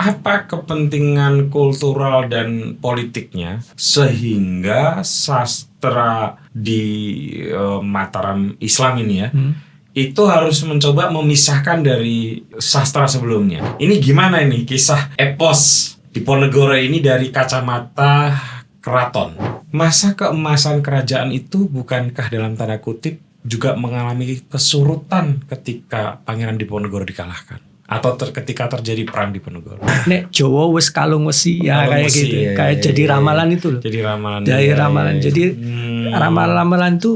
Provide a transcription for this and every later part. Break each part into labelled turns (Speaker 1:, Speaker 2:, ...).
Speaker 1: apa kepentingan kultural dan politiknya sehingga sastra di Mataram Islam ini ya itu harus mencoba memisahkan dari sastra sebelumnya. Ini gimana ini kisah epos Diponegoro ini dari kacamata keraton? Masa keemasan kerajaan itu bukankah dalam tanda kutip juga mengalami kesurutan ketika Pangeran Diponegoro dikalahkan? Atau ketika terjadi perang Diponegoro.
Speaker 2: Nek Jawa wis kalung wesi ya
Speaker 1: Kalung
Speaker 2: kayak
Speaker 1: wesi,
Speaker 2: gitu.
Speaker 1: ya,
Speaker 2: Kayak
Speaker 1: ya,
Speaker 2: jadi
Speaker 1: ya,
Speaker 2: ramalan itu loh.
Speaker 1: Jadi ramalan.
Speaker 2: Dari ramalan.
Speaker 1: Ya.
Speaker 2: Jadi ramalan-ramalan itu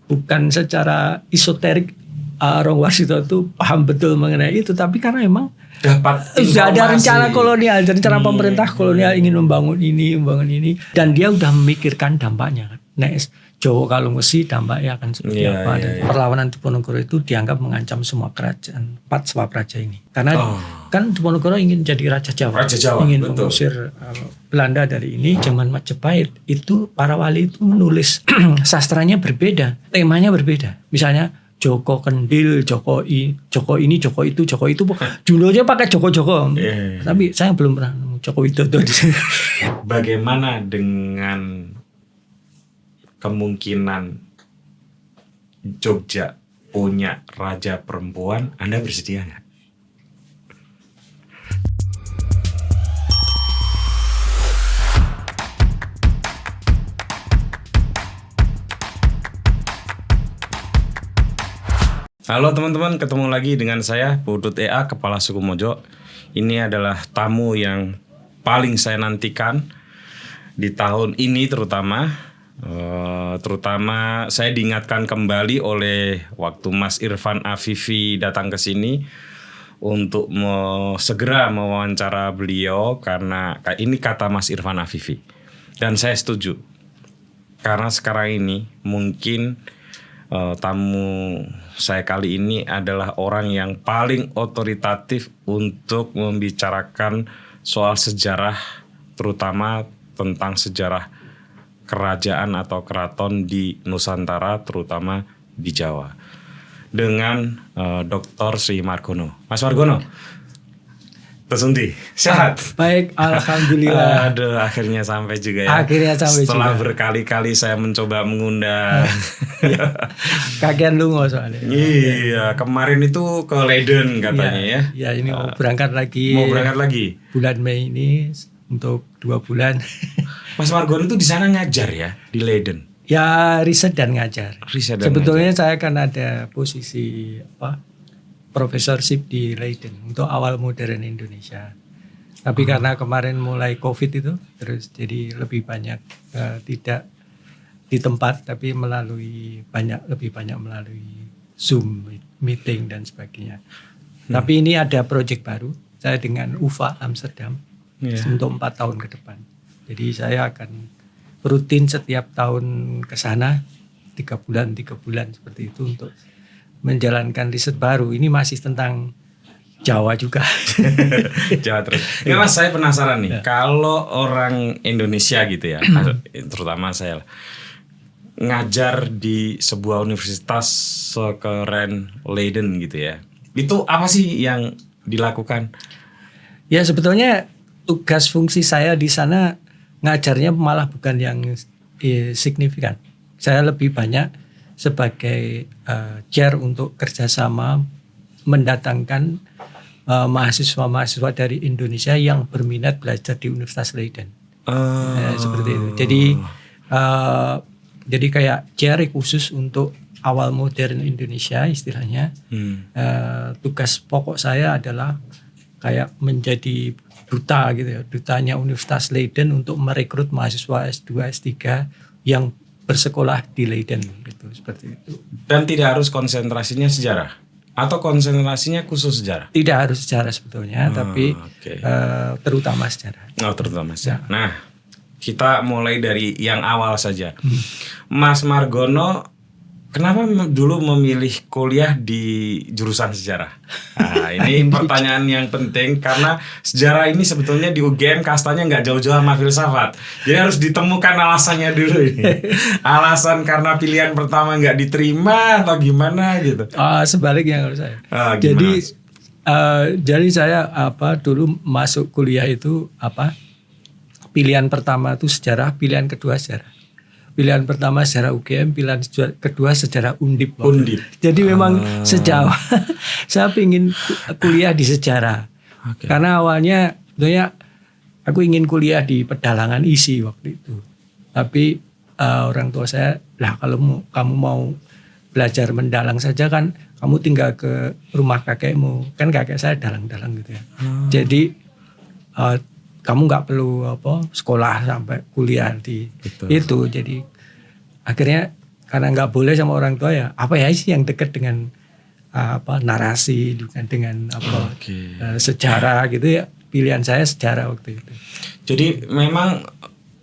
Speaker 2: bukan secara esoterik Rong Warsito itu paham betul mengenai itu, tapi karena memang
Speaker 1: dapat
Speaker 2: sudah ada
Speaker 1: informasi.
Speaker 2: rencana kolonial, rencana pemerintah kolonial ingin membangun ini, dan dia udah memikirkan dampaknya kan. Nek Jawa Kalung Wesi dampaknya akan seperti apa. Dan perlawanan Diponegoro itu dianggap mengancam semua kerajaan 4 Swapraja ini. Karena kan Diponegoro ingin jadi Raja Jawa, ingin mengusir Belanda dari ini. Zaman Majapahit itu para wali itu menulis sastranya berbeda, temanya berbeda. Misalnya Joko Kendil, Joko ini, Joko itu. Judulnya pakai Joko. Tapi saya belum pernah nemu Joko Widodo di sini.
Speaker 1: Bagaimana dengan kemungkinan Jogja punya raja perempuan? Anda bersedia nggak? Halo teman-teman, ketemu lagi dengan saya Pudut EA, Kepala Suku Mojo. Ini adalah tamu yang paling saya nantikan di tahun ini terutama saya diingatkan kembali oleh waktu Mas Irfan Afifi datang ke sini untuk segera mewawancara beliau, karena ini kata Mas Irfan Afifi dan saya setuju, karena sekarang ini mungkin tamu saya kali ini adalah orang yang paling otoritatif untuk membicarakan soal sejarah, terutama tentang sejarah kerajaan atau keraton di Nusantara, terutama di Jawa, dengan Dr. Sri Margono. Mas Margono, Tesunti, sehat?
Speaker 2: Baik, alhamdulillah.
Speaker 1: Aduh, akhirnya sampai juga ya. Setelah berkali-kali saya mencoba mengundang.
Speaker 2: Kagian lungo soalnya.
Speaker 1: Iya, kemarin itu ke Leiden katanya ya.
Speaker 2: Iya, ini mau berangkat lagi. Bulan Mei ini untuk 2 bulan.
Speaker 1: Mas Margono itu di sana ngajar ya, di Leiden.
Speaker 2: Ya, riset dan ngajar. Sebetulnya saya kan ada posisi profesorship di Leiden untuk awal modern Indonesia. Tapi karena kemarin mulai COVID itu, terus jadi lebih banyak tidak di tempat, tapi lebih banyak melalui Zoom meeting dan sebagainya. Tapi ini ada proyek baru, saya dengan UVA Amsterdam untuk 4 tahun ke depan. Jadi saya akan rutin setiap tahun ke sana 3 bulan seperti itu untuk menjalankan riset baru. Ini masih tentang Jawa juga.
Speaker 1: Jawa terus. Ya Mas, saya penasaran nih. Kalau orang Indonesia gitu ya, terutama saya ngajar di sebuah universitas sekeren Leiden gitu ya. Itu apa sih yang dilakukan?
Speaker 2: Ya sebetulnya tugas fungsi saya di sana ngajarnya malah bukan yang signifikan. Saya lebih banyak sebagai chair untuk kerjasama mendatangkan mahasiswa-mahasiswa dari Indonesia yang berminat belajar di Universitas Leiden. Seperti itu. Jadi kayak chair khusus untuk awal modern Indonesia istilahnya. Tugas pokok saya adalah kayak menjadi duta gitu ya, dutanya Universitas Leiden untuk merekrut mahasiswa S2, S3 yang bersekolah di Leiden gitu, seperti itu. Dan tidak harus konsentrasinya sejarah atau konsentrasinya khusus sejarah? Tidak harus sejarah sebetulnya, tapi terutama sejarah. Terutama sejarah. Ya.
Speaker 1: Nah, kita mulai dari yang awal saja. Mas Margono, kenapa dulu memilih kuliah di jurusan sejarah? Nah, ini pertanyaan yang penting karena sejarah ini sebetulnya di UGM kastanya nggak jauh-jauh sama filsafat. Jadi harus ditemukan alasannya dulu ini. Alasan karena pilihan pertama nggak diterima atau gimana gitu?
Speaker 2: Sebaliknya kalau saya.
Speaker 1: Jadi
Speaker 2: Jadi saya dulu masuk kuliah itu pilihan pertama itu sejarah, pilihan kedua sejarah. Pilihan pertama sejarah UGM, pilihan kedua sejarah Undip.
Speaker 1: Undip.
Speaker 2: Jadi memang sejak awal saya ingin kuliah di sejarah.
Speaker 1: Okay.
Speaker 2: Karena awalnya sebenarnya aku ingin kuliah di pedalangan ISI waktu itu. Tapi orang tua saya, lah kalau kamu mau belajar mendalang saja kan kamu tinggal ke rumah kakekmu. Kan kakek saya dalang-dalang gitu ya. Jadi kamu nggak perlu sekolah sampai kuliah di itu. Jadi akhirnya karena nggak boleh sama orang tua ya apa ya sih yang dekat dengan narasi dengan sejarah gitu ya. Pilihan saya sejarah waktu itu.
Speaker 1: Jadi memang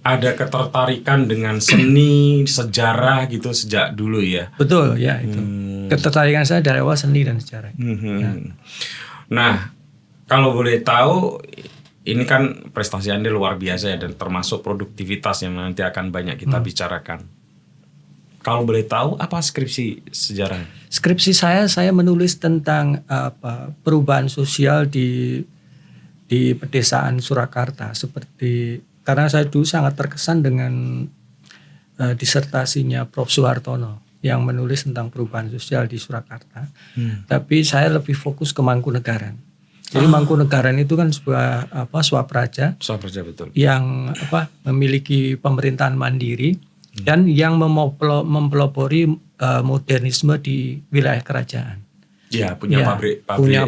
Speaker 1: ada ketertarikan dengan seni, sejarah gitu sejak dulu ya.
Speaker 2: Betul ya itu. Ketertarikan saya dari awal seni dan sejarah.
Speaker 1: Ya. Nah, kalau boleh tahu ini kan prestasi Anda luar biasa ya dan termasuk produktivitas yang nanti akan banyak kita bicarakan. Kalau boleh tahu apa skripsi sejarah?
Speaker 2: Skripsi saya menulis tentang perubahan sosial di pedesaan Surakarta seperti karena saya dulu sangat terkesan dengan disertasinya Prof. Suhartono yang menulis tentang perubahan sosial di Surakarta. Tapi saya lebih fokus ke Mangkunegaran. Jadi Mangkunegaran itu kan sebuah swapraja.
Speaker 1: Swapraja betul.
Speaker 2: Yang memiliki pemerintahan mandiri dan yang mempelopori modernisme di wilayah kerajaan.
Speaker 1: Ya, punya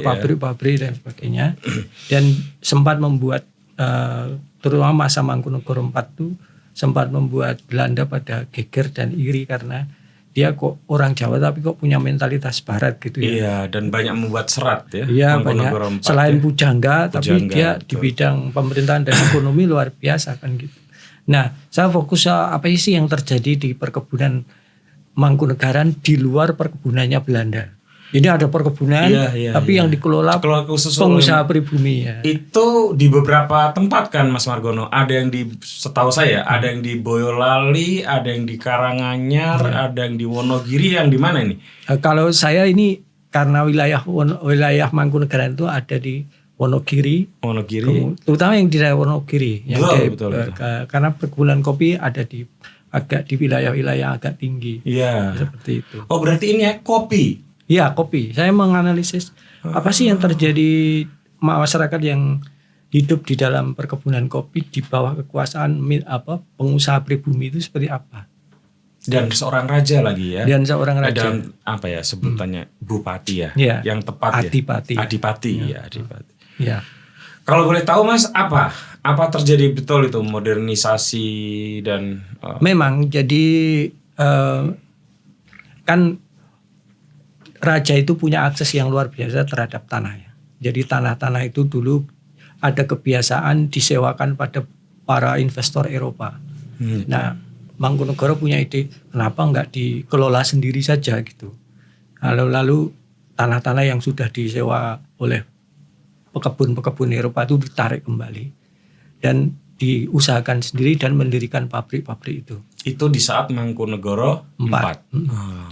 Speaker 2: pabrik dan sebagainya. Dan sempat membuat terutama masa Mangkunegoro IV itu sempat membuat Belanda pada geger dan iri karena dia kok orang Jawa tapi kok punya mentalitas Barat gitu ya.
Speaker 1: Iya, dan banyak membuat serat ya.
Speaker 2: Iya, banyak. Selain pujangga, tapi dia
Speaker 1: betul.
Speaker 2: Di bidang pemerintahan dan ekonomi luar biasa kan gitu. Nah, saya fokus apa sih yang terjadi di perkebunan Mangkunegaran di luar perkebunannya Belanda. Ini ada perkebunan, tapi yang dikelola pengusaha pribumi ya.
Speaker 1: Itu di beberapa tempat kan Mas Margono. Ada yang setahu saya, ada yang di Boyolali, ada yang di Karanganyar, ada yang di Wonogiri, yang di mana ini?
Speaker 2: Kalau saya ini karena wilayah Mangkunegaran itu ada di Wonogiri, terutama yang di daerah Wonogiri,
Speaker 1: betul.
Speaker 2: Karena perkebunan kopi ada di wilayah-wilayah agak tinggi.
Speaker 1: Iya.
Speaker 2: Seperti itu.
Speaker 1: Oh, berarti ini ya kopi.
Speaker 2: Ya, kopi. Saya menganalisis apa sih yang terjadi masyarakat yang hidup di dalam perkebunan kopi di bawah kekuasaan pengusaha pribumi itu seperti apa.
Speaker 1: Dan seorang raja lagi ya.
Speaker 2: Dan seorang raja.
Speaker 1: Dan apa ya sebutannya bupati ya. Yang tepat
Speaker 2: Adipati.
Speaker 1: Ya. Adipati. Adipati.
Speaker 2: Ya.
Speaker 1: Kalau boleh tahu Mas, apa terjadi betul itu modernisasi dan
Speaker 2: memang jadi kan raja itu punya akses yang luar biasa terhadap tanah ya. Jadi tanah-tanah itu dulu ada kebiasaan disewakan pada para investor Eropa. Nah, Mangkunegoro punya ide kenapa enggak dikelola sendiri saja gitu. Lalu tanah-tanah yang sudah disewa oleh pekebun-pekebun Eropa itu ditarik kembali dan diusahakan sendiri dan mendirikan pabrik-pabrik itu.
Speaker 1: Itu di saat Mangkunegoro IV.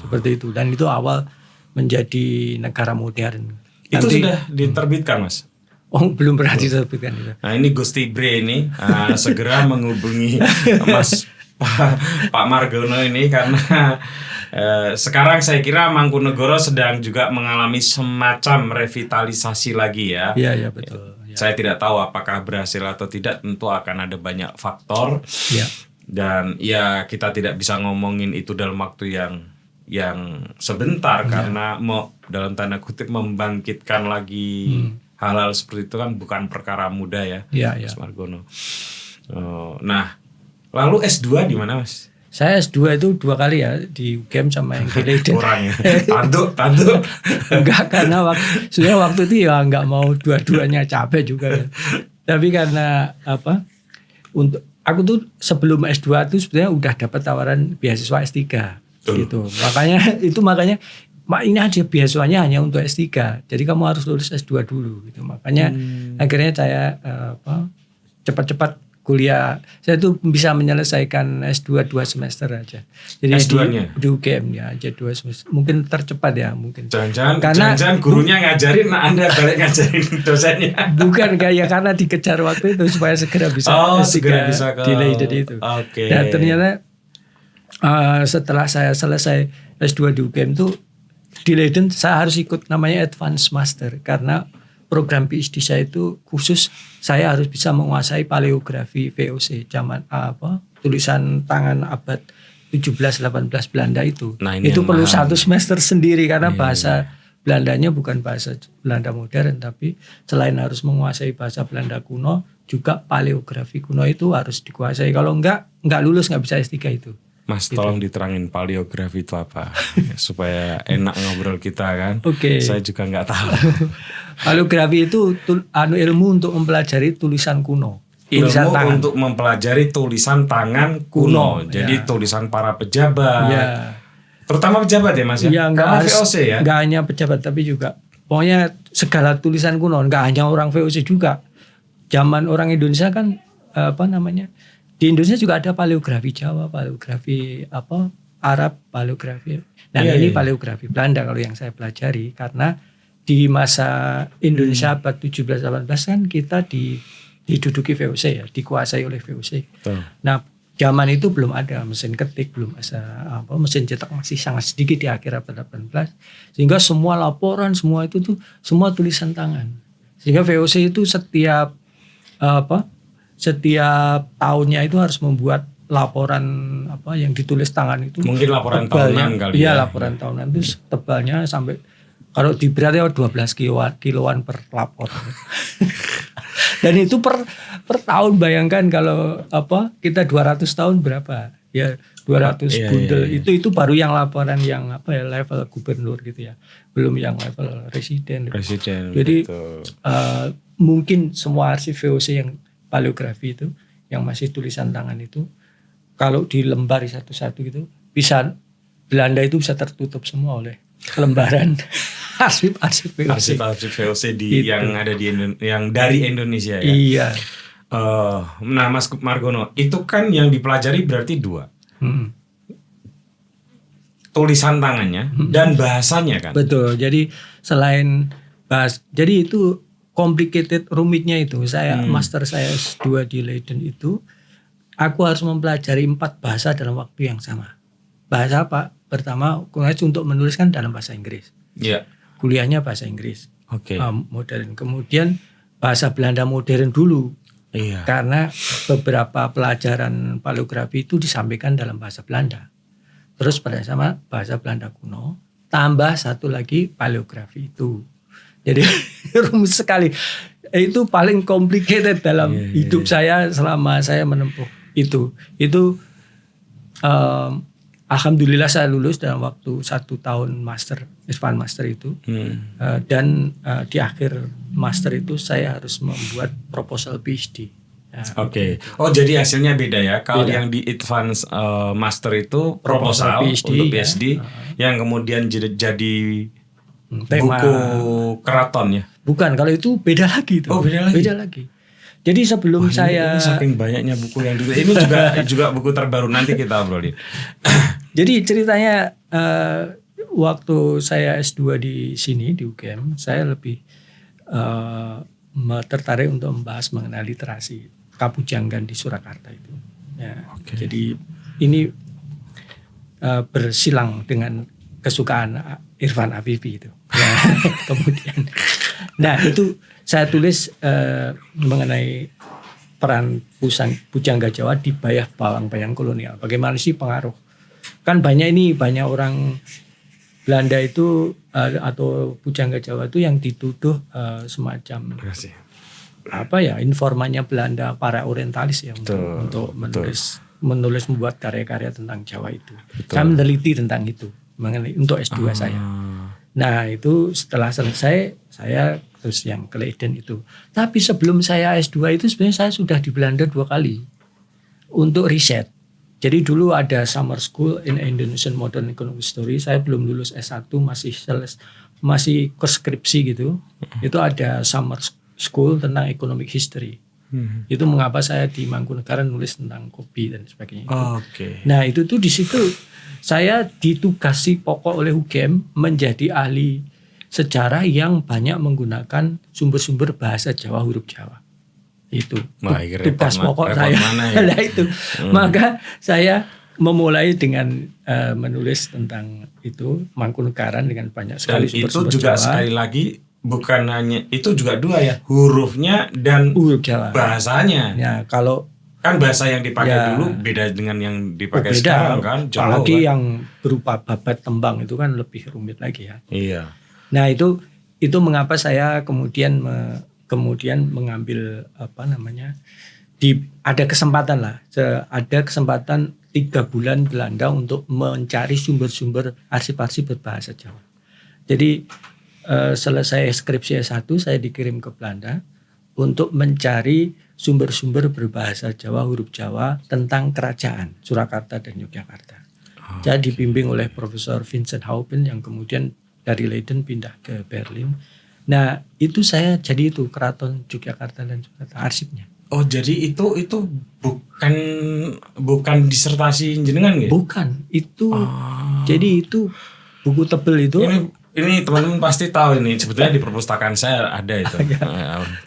Speaker 2: Seperti itu, dan itu awal menjadi negara modern.
Speaker 1: Itu sudah diterbitkan Mas?
Speaker 2: Oh, belum pernah diterbitkan.
Speaker 1: Nah, ini Gusti Bre ini segera menghubungi Mas Pak Margono ini karena sekarang saya kira Mangkunegoro sedang juga mengalami semacam revitalisasi lagi ya.
Speaker 2: Iya betul. Ya.
Speaker 1: Saya tidak tahu apakah berhasil atau tidak, tentu akan ada banyak faktor.
Speaker 2: Ya.
Speaker 1: Dan ya kita tidak bisa ngomongin itu dalam waktu yang sebentar karena dalam tanda kutip membangkitkan lagi hal-hal seperti itu kan bukan perkara mudah ya. Mas Margono. Nah, lalu S2 di mana Mas?
Speaker 2: Saya S2 itu 2 kali ya, di UGM sama yang di Leiden.
Speaker 1: Kurang ya. Tantu.
Speaker 2: Enggak, karena sebenarnya waktu itu ya enggak mau dua-duanya, capek juga. Tapi karena untuk aku tuh sebelum S2 tuh sebenarnya udah dapat tawaran beasiswa S3 gitu. Makanya ini ada beasiswanya hanya untuk S3. Jadi kamu harus lulus S2 dulu gitu. Makanya akhirnya saya cepat-cepat kuliah. Saya tuh bisa menyelesaikan S2 2 semester aja. Jadi
Speaker 1: S2-nya?
Speaker 2: di UGM ya aja 2 semester. Mungkin tercepat ya mungkin.
Speaker 1: Jangan gurunya ngajarin, nah Anda balik ngajarin dosennya.
Speaker 2: Bukan kayak karena dikejar waktu itu supaya segera bisa
Speaker 1: segera bisa
Speaker 2: di Leiden itu.
Speaker 1: Oke.
Speaker 2: Dan ternyata setelah saya selesai S2 di UGM tuh di Leiden saya harus ikut namanya Advanced Master karena program PhD saya itu khusus saya harus bisa menguasai paleografi VOC zaman tulisan tangan abad 17-18 Belanda itu.
Speaker 1: Nah,
Speaker 2: itu perlu satu semester sendiri karena bahasa Belandanya bukan bahasa Belanda modern, tapi selain harus menguasai bahasa Belanda kuno juga paleografi kuno itu harus dikuasai. Kalau enggak lulus, nggak bisa S3 itu.
Speaker 1: Mas gitu. Tolong diterangin paleografi itu apa supaya enak ngobrol kita kan.
Speaker 2: Oke.
Speaker 1: Saya juga nggak tahu.
Speaker 2: Paleografi itu ilmu untuk mempelajari tulisan kuno. Tulisan tangan.
Speaker 1: Untuk mempelajari tulisan tangan kuno. Jadi tulisan para pejabat.
Speaker 2: Ya.
Speaker 1: Terutama pejabat ya Mas ya. Karena VOC ya.
Speaker 2: Nggak hanya pejabat tapi juga pokoknya segala tulisan kuno. Nggak hanya orang VOC juga. Zaman orang Indonesia kan di Indonesia juga ada paleografi Jawa, paleografi Arab, paleografi. Nah ini paleografi Belanda kalau yang saya pelajari karena di masa Indonesia abad 17-18 kan kita diduduki VOC ya, dikuasai oleh VOC. Nah zaman itu belum ada mesin ketik, belum ada mesin cetak masih sangat sedikit di akhir abad 18. Sehingga semua laporan semua itu tuh semua tulisan tangan. Sehingga VOC itu setiap tahunnya itu harus membuat laporan yang ditulis tangan itu.
Speaker 1: Mungkin laporan tahunan kali
Speaker 2: ya. Iya, laporan tahunan itu tebalnya sampai kalau di beratnya 12 kiloan per lapor. Dan itu per tahun bayangkan kalau kita 200 tahun berapa? Ya 200 bundel. Itu baru yang laporan yang level gubernur gitu ya. Belum yang level residen. Jadi mungkin semua arsip VOC yang paleografi itu yang masih tulisan tangan itu kalau dilembari satu-satu gitu bisa Belanda itu bisa tertutup semua oleh lembaran arsip VOC.
Speaker 1: Arsip VOC yang ada yang dari Indonesia ya.
Speaker 2: Iya.
Speaker 1: Nah Mas Margono itu kan yang dipelajari berarti 2. Tulisan tangannya dan bahasanya kan.
Speaker 2: Betul. Jadi selain jadi itu complicated rumitnya itu master saya S2 di Leiden itu aku harus mempelajari 4 bahasa dalam waktu yang sama. Bahasa apa? Pertama untuk menuliskan dalam bahasa Inggris.
Speaker 1: Iya.
Speaker 2: Kuliahnya bahasa Inggris.
Speaker 1: Oke.
Speaker 2: Modern. Kemudian bahasa Belanda modern dulu.
Speaker 1: Iya.
Speaker 2: Karena beberapa pelajaran paleografi itu disampaikan dalam bahasa Belanda. Terus pada sama bahasa Belanda kuno tambah satu lagi paleografi itu. Jadi rumit sekali. Itu paling complicated dalam hidup saya selama saya menempuh itu. Alhamdulillah saya lulus dalam waktu 1 tahun Advanced Master itu. Dan di akhir master itu saya harus membuat proposal PhD.
Speaker 1: Oke. Oh jadi hasilnya beda ya. Kalau yang di Advanced Master itu proposal untuk PhD yang kemudian jadi tema. Buku keraton ya?
Speaker 2: Bukan, kalau itu beda lagi tuh.
Speaker 1: Oh, beda lagi.
Speaker 2: Jadi sebelum saya
Speaker 1: ini saking banyaknya buku yang dulu. Ini juga buku terbaru nanti kita obrolin.
Speaker 2: Jadi ceritanya waktu saya S2 di sini di UGM, saya lebih tertarik untuk membahas mengenai literasi Kapujanggan di Surakarta itu. Ya, jadi ini bersilang dengan kesukaan Irfan Afifi itu. Ya, kemudian, nah itu saya tulis mengenai peran Pujangga Jawa di bayang kolonial. Bagaimana sih pengaruh? Kan banyak orang Belanda itu atau Pujangga Jawa itu yang dituduh semacam informannya Belanda para orientalis ya untuk menulis membuat karya-karya tentang Jawa itu. Saya meneliti tentang itu mengenai untuk S2 saya. Nah itu setelah selesai saya terus yang ke Leiden itu. Tapi sebelum saya S2 itu sebenarnya saya sudah di Belanda 2 kali untuk riset. Jadi dulu ada summer school in Indonesian Modern Economic History. Saya belum lulus S1 masih skripsi gitu. Itu ada summer school tentang economic history. Itu mengapa saya di Mangkunegaran nulis tentang kopi dan sebagainya.
Speaker 1: Oke.
Speaker 2: Nah itu tuh di situ saya ditugasi pokok oleh UGM menjadi ahli sejarah yang banyak menggunakan sumber-sumber bahasa Jawa, huruf Jawa. Itu tugas pokok saya.
Speaker 1: Ya?
Speaker 2: Nah itu maka saya memulai dengan menulis tentang itu Mangkunegaran dengan banyak sekali sumber-sumber Jawa.
Speaker 1: Itu juga sekali lagi bukan hanya itu juga dua ya, hurufnya dan
Speaker 2: huruf Jawa.
Speaker 1: Bahasanya.
Speaker 2: Ya kalau
Speaker 1: kan bahasa yang dipakai dulu beda dengan yang dipakai sekarang kan.
Speaker 2: Apalagi yang berupa babat tembang itu kan lebih rumit lagi ya.
Speaker 1: Iya.
Speaker 2: Nah itu mengapa saya kemudian mengambil ada kesempatan 3 bulan Belanda untuk mencari sumber-sumber arsip-arsip berbahasa Jawa. Jadi selesai skripsi S1 saya dikirim ke Belanda untuk mencari sumber-sumber berbahasa Jawa, huruf Jawa tentang kerajaan Surakarta dan Yogyakarta. Saya dibimbing oleh Profesor Vincent Haupen yang kemudian dari Leiden pindah ke Berlin. Nah itu saya jadi itu Keraton Yogyakarta dan Surakarta arsipnya.
Speaker 1: Oh jadi itu bukan disertasi jenengan ya?
Speaker 2: Bukan, itu jadi itu buku tebel itu.
Speaker 1: Ini teman-teman pasti tahu ini sebetulnya di perpustakaan saya ada itu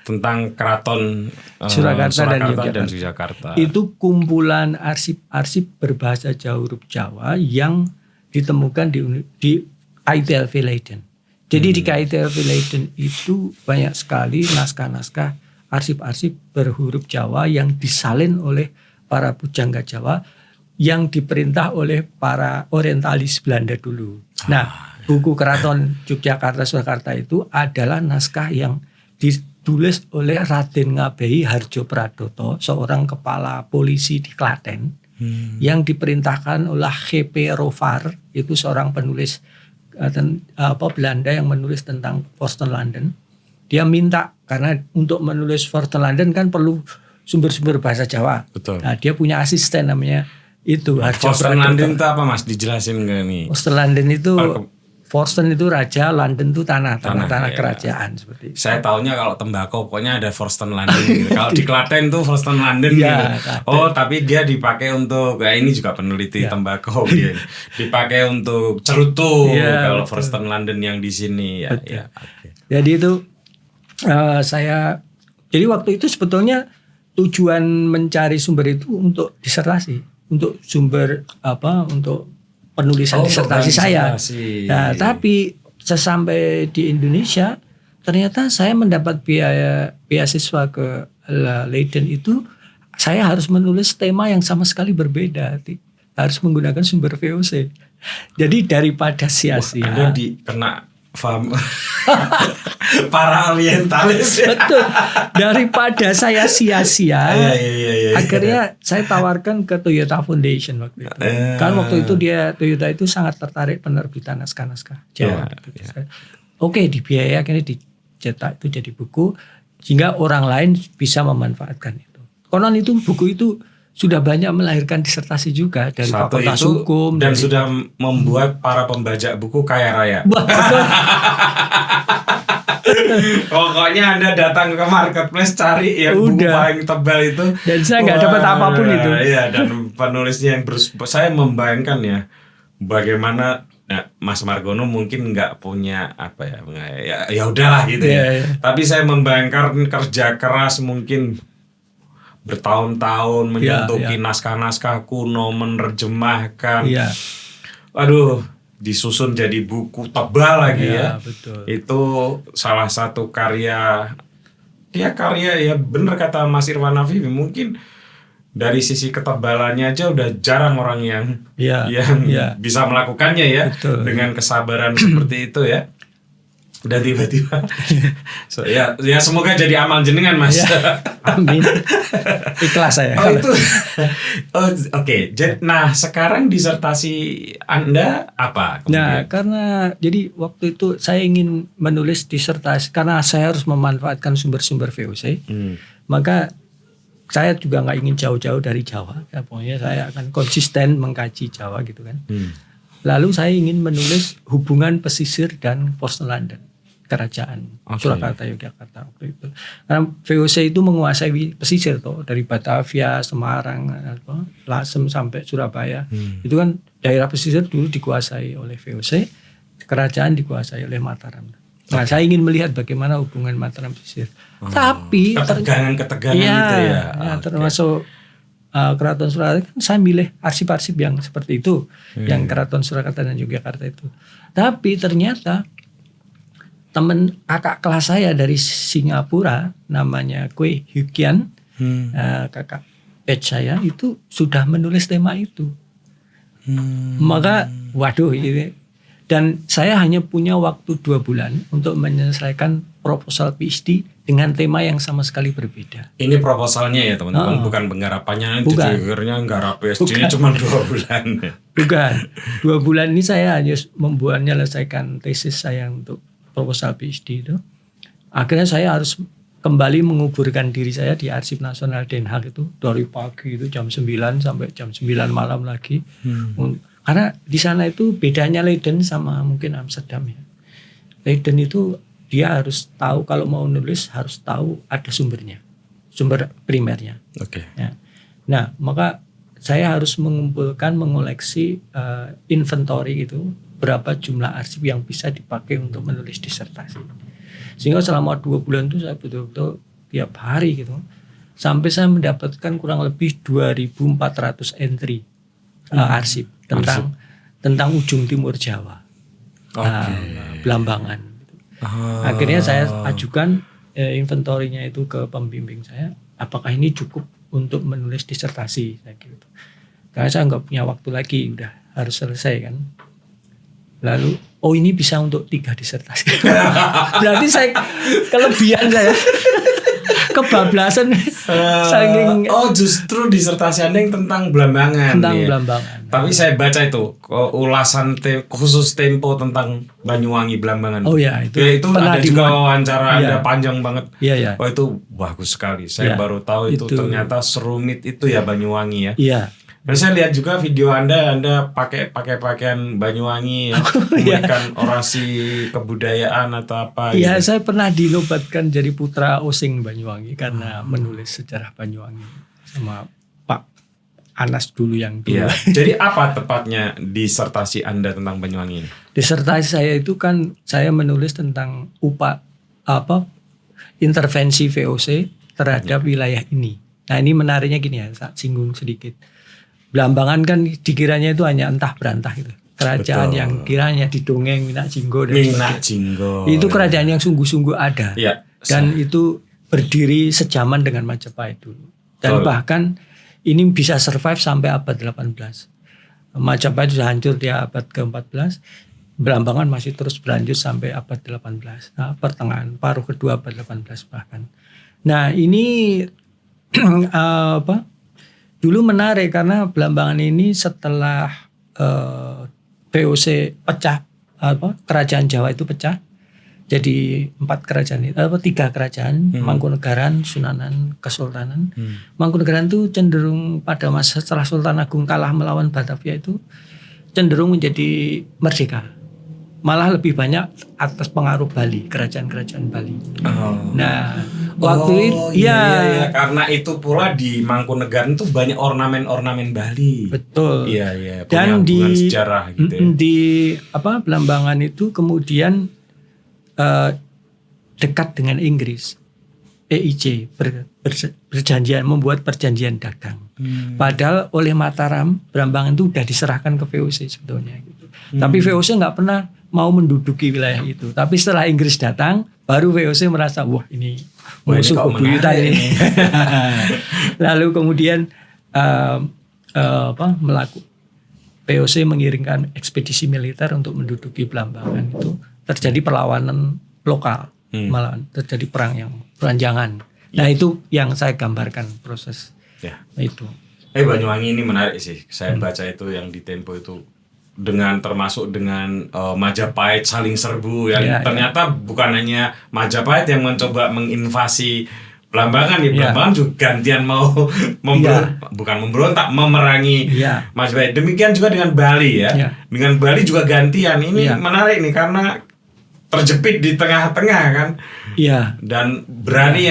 Speaker 1: tentang Keraton Surakarta dan Yogyakarta.
Speaker 2: Itu kumpulan arsip-arsip berbahasa Jawa, huruf Jawa yang ditemukan di KITLV Leiden. Jadi di KITLV Leiden itu banyak sekali naskah-naskah arsip-arsip berhuruf Jawa yang disalin oleh para pujangga Jawa yang diperintah oleh para orientalis Belanda dulu. Nah, buku Keraton Yogyakarta Surakarta itu adalah naskah yang ditulis oleh Raden Ngabehi Harjo Pradoto, seorang kepala polisi di Klaten, yang diperintahkan oleh G.P. Rovar, itu seorang penulis Belanda yang menulis tentang Vorsten Landen. Dia minta karena untuk menulis Vorsten Landen kan perlu sumber-sumber bahasa Jawa.
Speaker 1: Betul.
Speaker 2: Nah, dia punya asisten namanya itu Harjo Pradoto.
Speaker 1: Vorsten Landen itu apa Mas? Dijelasin nggak nih?
Speaker 2: Vorsten Landen itu Vorsten itu raja, Landen itu tanah kerajaan seperti itu.
Speaker 1: Saya taunya kalau tembakau pokoknya ada Vorsten Landen gitu. Kalau di Klaten tuh Vorsten Landen
Speaker 2: ya,
Speaker 1: gitu. Oh, tapi dia dipakai untuk ini juga peneliti tembakau dia. Dipakai untuk cerutu kalau Vorsten Landen yang di sini ya. Okay.
Speaker 2: Jadi itu jadi waktu itu sebetulnya tujuan mencari sumber itu untuk disertasi, untuk sumber untuk penulisan disertasi saya. Nah, tapi sesampai di Indonesia ternyata saya mendapat beasiswa ke Leiden itu saya harus menulis tema yang sama sekali berbeda. Harus menggunakan sumber VOC. Jadi daripada sia-sia.
Speaker 1: Anda kena para orientalis.
Speaker 2: Betul. Daripada saya sia-sia, akhirnya saya tawarkan ke Toyota Foundation waktu itu. Kan waktu itu Toyota itu sangat tertarik penerbitan naskah-naskah Jawa. Oke, dibiayai akhirnya dicetak itu jadi buku sehingga orang lain bisa memanfaatkan itu. Konon itu buku itu sudah banyak melahirkan disertasi juga dari Fakultas Hukum
Speaker 1: dan sudah membuat para pembajak buku kaya raya. Pokoknya Anda datang ke marketplace cari yang buku paling tebal itu
Speaker 2: dan saya nggak dapat apapun itu.
Speaker 1: Iya, dan penulisnya yang saya membayangkan ya bagaimana Mas Margono mungkin nggak punya ya udahlah gitu ya. Tapi saya membayangkan kerja keras mungkin bertahun-tahun menyentuhi naskah-naskah kuno, menerjemahkan. Aduh, disusun jadi buku tebal lagi ya.
Speaker 2: Betul.
Speaker 1: Itu salah satu karya ya bener kata Mas Irfan Afifi, mungkin dari sisi ketebalannya aja udah jarang orang yang bisa melakukannya ya. Betul. Dengan kesabaran seperti itu ya. Udah tiba-tiba ya semoga jadi amal jenengan Mas.
Speaker 2: Amin. Ikhlas saya.
Speaker 1: Oke. Nah sekarang disertasi Anda apa?
Speaker 2: Nah karena jadi waktu itu saya ingin menulis disertasi karena saya harus memanfaatkan sumber-sumber VOC. Maka saya juga nggak ingin jauh-jauh dari Jawa. Ya, pokoknya saya akan konsisten mengkaji Jawa gitu kan. Lalu saya ingin menulis hubungan pesisir dan Vorsten Landen. kerajaan Surakarta Yogyakarta waktu itu. Karena VOC itu menguasai pesisir dari Batavia, Semarang, Lasem sampai Surabaya. Itu kan daerah pesisir dulu dikuasai oleh VOC, kerajaan dikuasai oleh Mataram. Nah, saya ingin melihat bagaimana hubungan Mataram pesisir. Tapi
Speaker 1: ketegangan itu ya.
Speaker 2: Termasuk Keraton Surakarta kan saya milih arsip-arsip yang seperti itu, yang Keraton Surakarta dan Yogyakarta itu. Tapi ternyata teman kakak kelas saya dari Singapura namanya Kwe Hyukian, kakak batch saya itu sudah menulis tema itu. Maka waduh ini, dan saya hanya punya waktu 2 bulan untuk menyelesaikan proposal PhD dengan tema yang sama sekali berbeda.
Speaker 1: Ini proposalnya ya teman-teman, bukan penggarapannya. Akhirnya nggarap PhD-nya cuma 2 bulan.
Speaker 2: Bukan, 2 bulan ini saya hanya menyelesaikan tesis saya untuk proposal PhD itu. Akhirnya saya harus kembali menguburkan diri saya di Arsip Nasional Den Haag itu dari pagi itu jam 9 sampai jam 9 malam lagi. Karena di sana itu bedanya Leiden sama mungkin Amsterdam ya. Leiden itu dia harus tahu kalau mau nulis harus tahu ada sumbernya, sumber primernya. Ya. Nah, maka saya harus mengoleksi inventory itu berapa jumlah arsip yang bisa dipakai untuk menulis disertasi. Sehingga selama 2 bulan itu saya betul-betul tiap hari gitu. Sampai saya mendapatkan kurang lebih 2.400 entry arsip tentang ujung timur Jawa. Blambangan. Akhirnya saya ajukan inventorinya itu ke pembimbing saya. Apakah ini cukup untuk menulis disertasi? Gitu. Karena saya nggak punya waktu lagi, udah harus selesai kan. Lalu, ini bisa untuk 3 disertasi. Berarti saya kelebihan saya. Kebablasan. Saking,
Speaker 1: justru disertasi Anda yang tentang Blambangan.
Speaker 2: Tentang Blambangan.
Speaker 1: Tapi saya baca itu ulasan khusus Tempo tentang Banyuwangi Blambangan.
Speaker 2: Oh ya, itu.
Speaker 1: Ya, itu ada juga wawancara Anda panjang banget.
Speaker 2: Iya.
Speaker 1: Itu bagus sekali. Saya baru tahu itu ternyata serumit itu ya Banyuwangi ya.
Speaker 2: Iya.
Speaker 1: Dan saya lihat juga video Anda pakai pakaian Banyuwangi ya, memberikan orasi kebudayaan atau apa.
Speaker 2: Iya,
Speaker 1: gitu.
Speaker 2: saya pernah dinobatkan jadi putra Osing Banyuwangi karena menulis sejarah Banyuwangi sama Pak Anas dulu yang dulu.
Speaker 1: Iya. Jadi apa tepatnya disertasi Anda tentang Banyuwangi ini?
Speaker 2: Disertasi saya itu kan saya menulis tentang intervensi VOC terhadap wilayah ini. Nah, ini menariknya gini ya, tak singgung sedikit. Blambangan kan dikiranya itu hanya entah berantah gitu. Kerajaan yang kiranya didongeng Minak Jinggo dan
Speaker 1: Jinggo.
Speaker 2: Itu kerajaan yang sungguh-sungguh ada.
Speaker 1: Ya,
Speaker 2: dan itu berdiri sejaman dengan Majapahit dulu. Dan bahkan ini bisa survive sampai abad 18. Majapahit sudah hancur di abad ke-14. Blambangan masih terus berlanjut sampai abad 18. Nah, pertengahan paruh kedua abad 18 bahkan. Nah, ini dulu menarik karena Blambangan ini setelah VOC pecah, kerajaan Jawa itu pecah jadi 4 kerajaan, 3 kerajaan, Mangkunegaran, Sunanan, Kesultanan. Mangkunegaran itu cenderung pada masa setelah Sultan Agung kalah melawan Batavia itu cenderung menjadi merdeka. Malah lebih banyak atas pengaruh Bali, kerajaan-kerajaan Bali. Nah, waktu itu
Speaker 1: iya, karena itu pula di Mangkunegaran itu banyak ornamen-ornamen Bali.
Speaker 2: Betul.
Speaker 1: Iya,
Speaker 2: dan
Speaker 1: di sejarah gitu ya.
Speaker 2: Di Blambangan itu kemudian dekat dengan Inggris. EIC berjanjian membuat perjanjian dagang. Padahal oleh Mataram Blambangan itu udah diserahkan ke VOC sebetulnya gitu. Tapi VOC nggak pernah mau menduduki wilayah itu. Tapi setelah Inggris datang, baru VOC merasa ini musuh bebuyutan ini. Lalu kemudian VOC mengirimkan ekspedisi militer untuk menduduki Blambangan. Itu terjadi perlawanan lokal, malah terjadi perang yang beranjangan. Nah, itu yang saya gambarkan proses itu.
Speaker 1: Banyuwangi ini menarik sih. Saya baca itu yang di Tempo itu termasuk dengan Majapahit saling serbu yang ternyata bukan hanya Majapahit yang mencoba menginvasi Blambangan ya. Blambangan juga gantian mau bukan memberontak, memerangi Majapahit. Demikian juga dengan Bali ya. Dengan Bali juga gantian. Ini menarik nih karena terjepit di tengah-tengah kan.
Speaker 2: Iya.
Speaker 1: Dan berani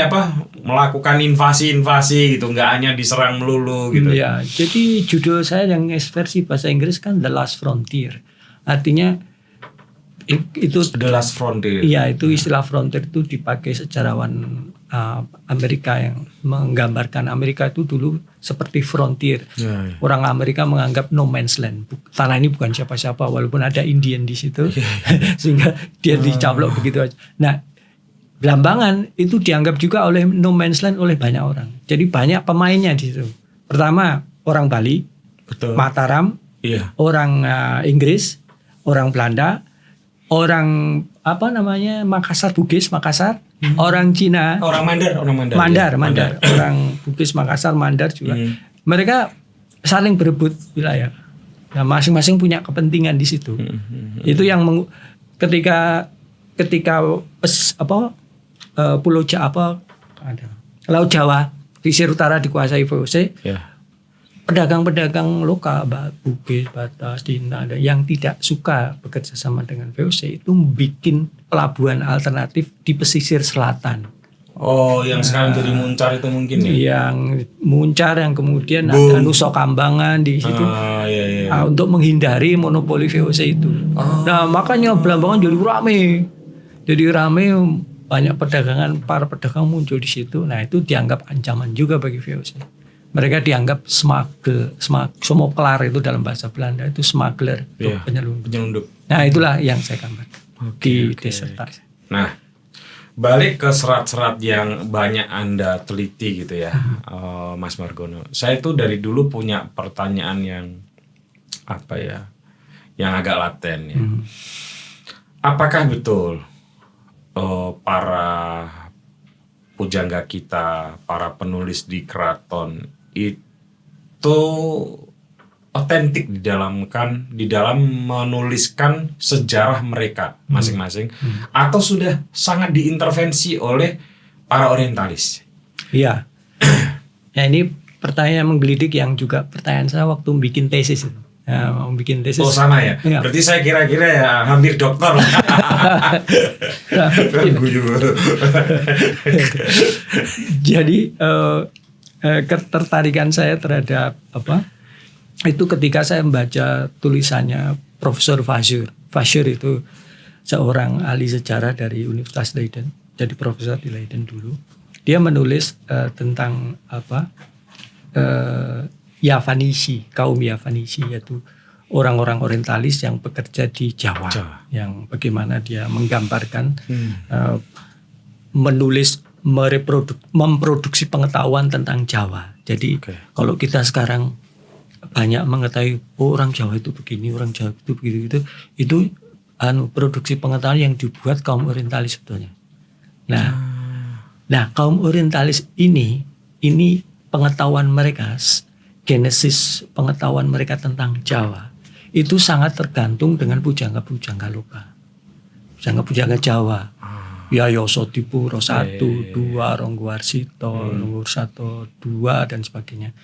Speaker 1: melakukan invasi-invasi gitu, nggak hanya diserang melulu gitu.
Speaker 2: Ya, jadi judul saya yang versi bahasa Inggris kan The Last Frontier. Artinya itu
Speaker 1: The Last Frontier.
Speaker 2: Iya, itu istilah frontier itu dipakai sejarawan Amerika yang menggambarkan Amerika itu dulu seperti frontier.
Speaker 1: Ya.
Speaker 2: Orang Amerika menganggap no man's land. Tanah ini bukan siapa-siapa walaupun ada Indian di situ. Sehingga dia dicaplok begitu aja. Nah, Blambangan itu dianggap juga oleh no man's land oleh banyak orang. Jadi banyak pemainnya di situ. Pertama, orang Bali,
Speaker 1: Betul.
Speaker 2: Mataram, orang Inggris, orang Belanda, orang Makassar, Bugis Makassar, orang Cina,
Speaker 1: orang Mandar,
Speaker 2: Mandar. Orang Bugis Makassar, Mandar juga. Mereka saling berebut wilayah. Nah, masing-masing punya kepentingan di situ. Itu yang ketika Pulau Jawa Laut Jawa pesisir utara dikuasai VOC. Pedagang-pedagang lokal, Bugis, Batak, Cina, yang tidak suka bekerja sama dengan VOC itu bikin pelabuhan alternatif di pesisir selatan.
Speaker 1: Oh, yang sekarang jadi Muncar itu mungkin ya?
Speaker 2: Yang Muncar, yang kemudian ada Nusa Kambangan di situ. Untuk menghindari monopoli VOC itu. Nah, makanya Blambangan jadi rame. Banyak para pedagang muncul di situ. Nah, itu dianggap ancaman juga bagi VOC. Mereka dianggap smuggler itu dalam bahasa Belanda itu smuggler, penyelundup. Nah, itulah yang saya gambarkan di disertasi.
Speaker 1: Nah, balik ke serat-serat yang banyak Anda teliti gitu ya, Mas Margono. Saya tuh dari dulu punya pertanyaan yang yang agak laten ya. Apakah betul para pujangga kita, para penulis di keraton itu otentik di dalam menuliskan sejarah mereka masing-masing, atau sudah sangat diintervensi oleh para orientalis?
Speaker 2: Iya. Ya, ini pertanyaan yang menggelidik yang juga pertanyaan saya waktu bikin tesis itu. Ya, mau bikin tesis.
Speaker 1: Oh, sama ya? Ya. Berarti saya kira-kira ya hampir dokter.
Speaker 2: Jadi ketertarikan saya terhadap itu ketika saya membaca tulisannya Profesor Vasur. Vasur itu seorang ahli sejarah dari Universitas Leiden, jadi profesor di Leiden dulu. Dia menulis tentang Yavanisi, kaum Yavanisi, yaitu orang-orang orientalis yang bekerja di Jawa. Yang bagaimana dia menggambarkan, menulis, memproduksi pengetahuan tentang Jawa. Jadi kalau kita sekarang banyak mengetahui orang Jawa itu begini, orang Jawa itu begitu, itu produksi pengetahuan yang dibuat kaum orientalis sebetulnya. Nah, kaum orientalis ini pengetahuan mereka, genesis pengetahuan mereka tentang Jawa itu sangat tergantung dengan pujangga-pujangga lokal, pujangga-pujangga Jawa. Yayo Sodipuro 1, 2, Ronggowarsito, Ronggowarsito 2 dan sebagainya.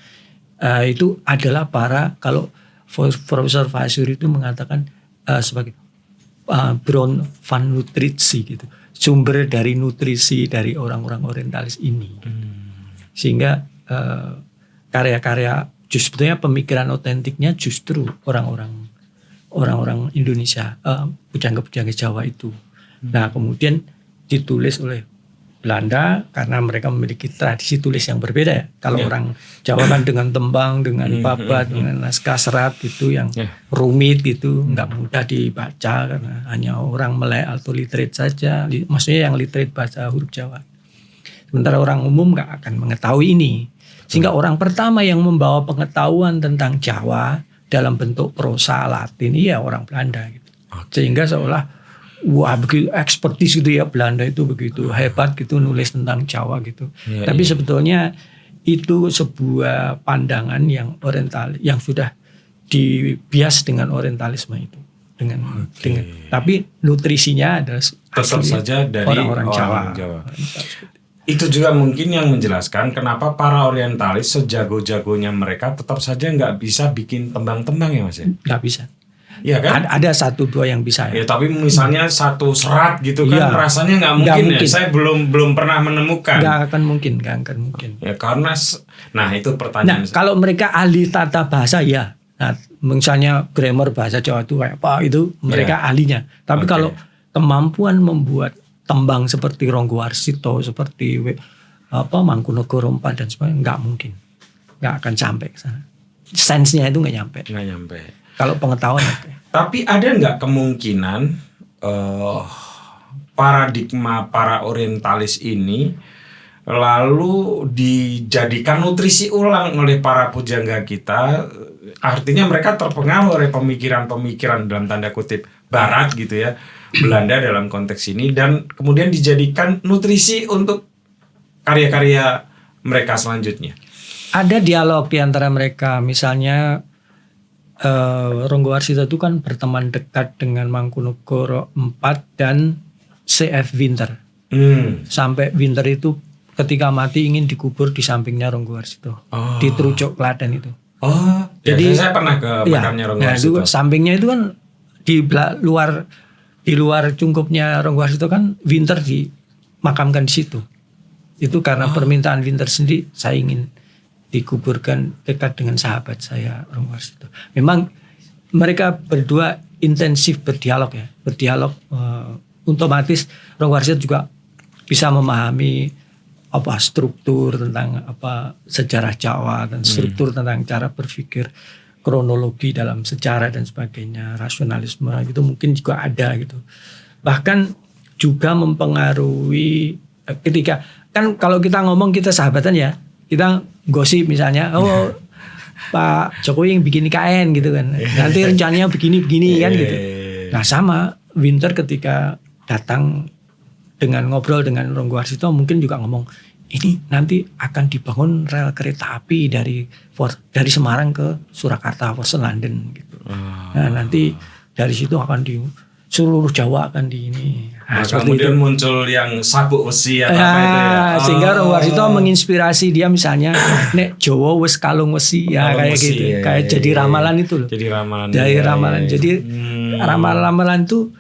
Speaker 2: Itu adalah kalau Profesor Vasur itu mengatakan sebagai bron van nutritie gitu, sumber dari nutrisi dari orang-orang orientalis ini. Sehingga karya-karya sebetulnya pemikiran otentiknya justru orang-orang Indonesia, pujangga-pujangga Jawa itu. Nah, kemudian ditulis oleh Belanda karena mereka memiliki tradisi tulis yang berbeda ya. Kalau orang Jawa kan dengan tembang, dengan babat, dengan naskah serat gitu yang rumit gitu, nggak mudah dibaca karena hanya orang melek atau literate saja. Maksudnya yang literate bahasa huruf Jawa. Sementara orang umum nggak akan mengetahui ini. Sehingga orang pertama yang membawa pengetahuan tentang Jawa dalam bentuk prosa Latin ya orang Belanda gitu. Sehingga seolah wah begitu ekspertis gitu ya, Belanda itu begitu hebat gitu nulis tentang Jawa gitu. Tapi sebetulnya itu sebuah pandangan yang orientalis, yang sudah dibias dengan orientalisme itu. Dengan tapi nutrisinya adalah
Speaker 1: tetap saja dari
Speaker 2: orang-orang Jawa.
Speaker 1: Itu juga mungkin yang menjelaskan kenapa para orientalis sejago-jagonya mereka tetap saja nggak bisa bikin tembang-tembang ya Mas ya?
Speaker 2: Nggak bisa.
Speaker 1: Iya kan?
Speaker 2: Ada 1-2 yang bisa
Speaker 1: ya. Tapi misalnya satu serat gitu kan rasanya nggak mungkin ya. Saya belum pernah menemukan.
Speaker 2: Nggak akan mungkin.
Speaker 1: Ya karena, nah itu pertanyaan.
Speaker 2: Nah kalau mereka ahli tata bahasa ya. Nah misalnya grammar bahasa Jawa itu kayak apa itu mereka ahlinya. Tapi kalau kemampuan membuat tembang seperti Ronggo Warsito, seperti Mangkunegoro 4 dan sebagainya nggak mungkin, nggak akan sampai ke sana. Sensenya itu nggak nyampe. Kalau pengetahuan.
Speaker 1: Tapi ada nggak kemungkinan paradigma para orientalis ini lalu dijadikan nutrisi ulang oleh para pujangga kita? Artinya mereka terpengaruh oleh pemikiran-pemikiran dalam tanda kutip Barat gitu ya, Belanda dalam konteks ini, dan kemudian dijadikan nutrisi untuk karya-karya mereka selanjutnya.
Speaker 2: Ada dialog di antara mereka, misalnya Ronggo Warsito itu kan berteman dekat dengan Mangkunegoro 4 dan C.F. Winter. Sampai Winter itu ketika mati ingin dikubur di sampingnya Ronggo Warsito, di Trucuk Klaten itu.
Speaker 1: Jadi saya pernah ke makamnya Ronggo Warsito.
Speaker 2: Sampingnya itu kan di luar cungkupnya Ronggo Warsito kan Winter dimakamkan di situ. Itu karena permintaan Winter sendiri, saya ingin dikuburkan dekat dengan sahabat saya Ronggo Warsito. Memang mereka berdua intensif berdialog ya. Otomatis Ronggo Warsito juga bisa memahami struktur tentang sejarah Jawa dan struktur tentang cara berpikir, kronologi dalam sejarah dan sebagainya, rasionalisme itu mungkin juga ada gitu. Bahkan juga mempengaruhi ketika kan kalau kita ngomong kita sahabatan ya, kita gosip misalnya, Pak Jokowi yang bikin IKN gitu kan, nanti rencananya begini kan gitu. Nah sama Winter ketika datang dengan ngobrol dengan Ronggo Warsito mungkin juga ngomong, ini nanti akan dibangun rel kereta api dari Semarang ke Surakarta, Forsen London gitu. Nah nanti dari situ akan di seluruh Jawa akan di ini.
Speaker 1: Nah, kemudian itu muncul yang sabuk besi atau apa itu ya.
Speaker 2: Sehingga Ronggo Warsito menginspirasi dia misalnya nek Jawa wis kalung wesi ya kayak
Speaker 1: wesi,
Speaker 2: gitu. Kayak jadi ramalan itu loh.
Speaker 1: Jadi ramalan.
Speaker 2: Dari ramalan. Jadi ramalan itu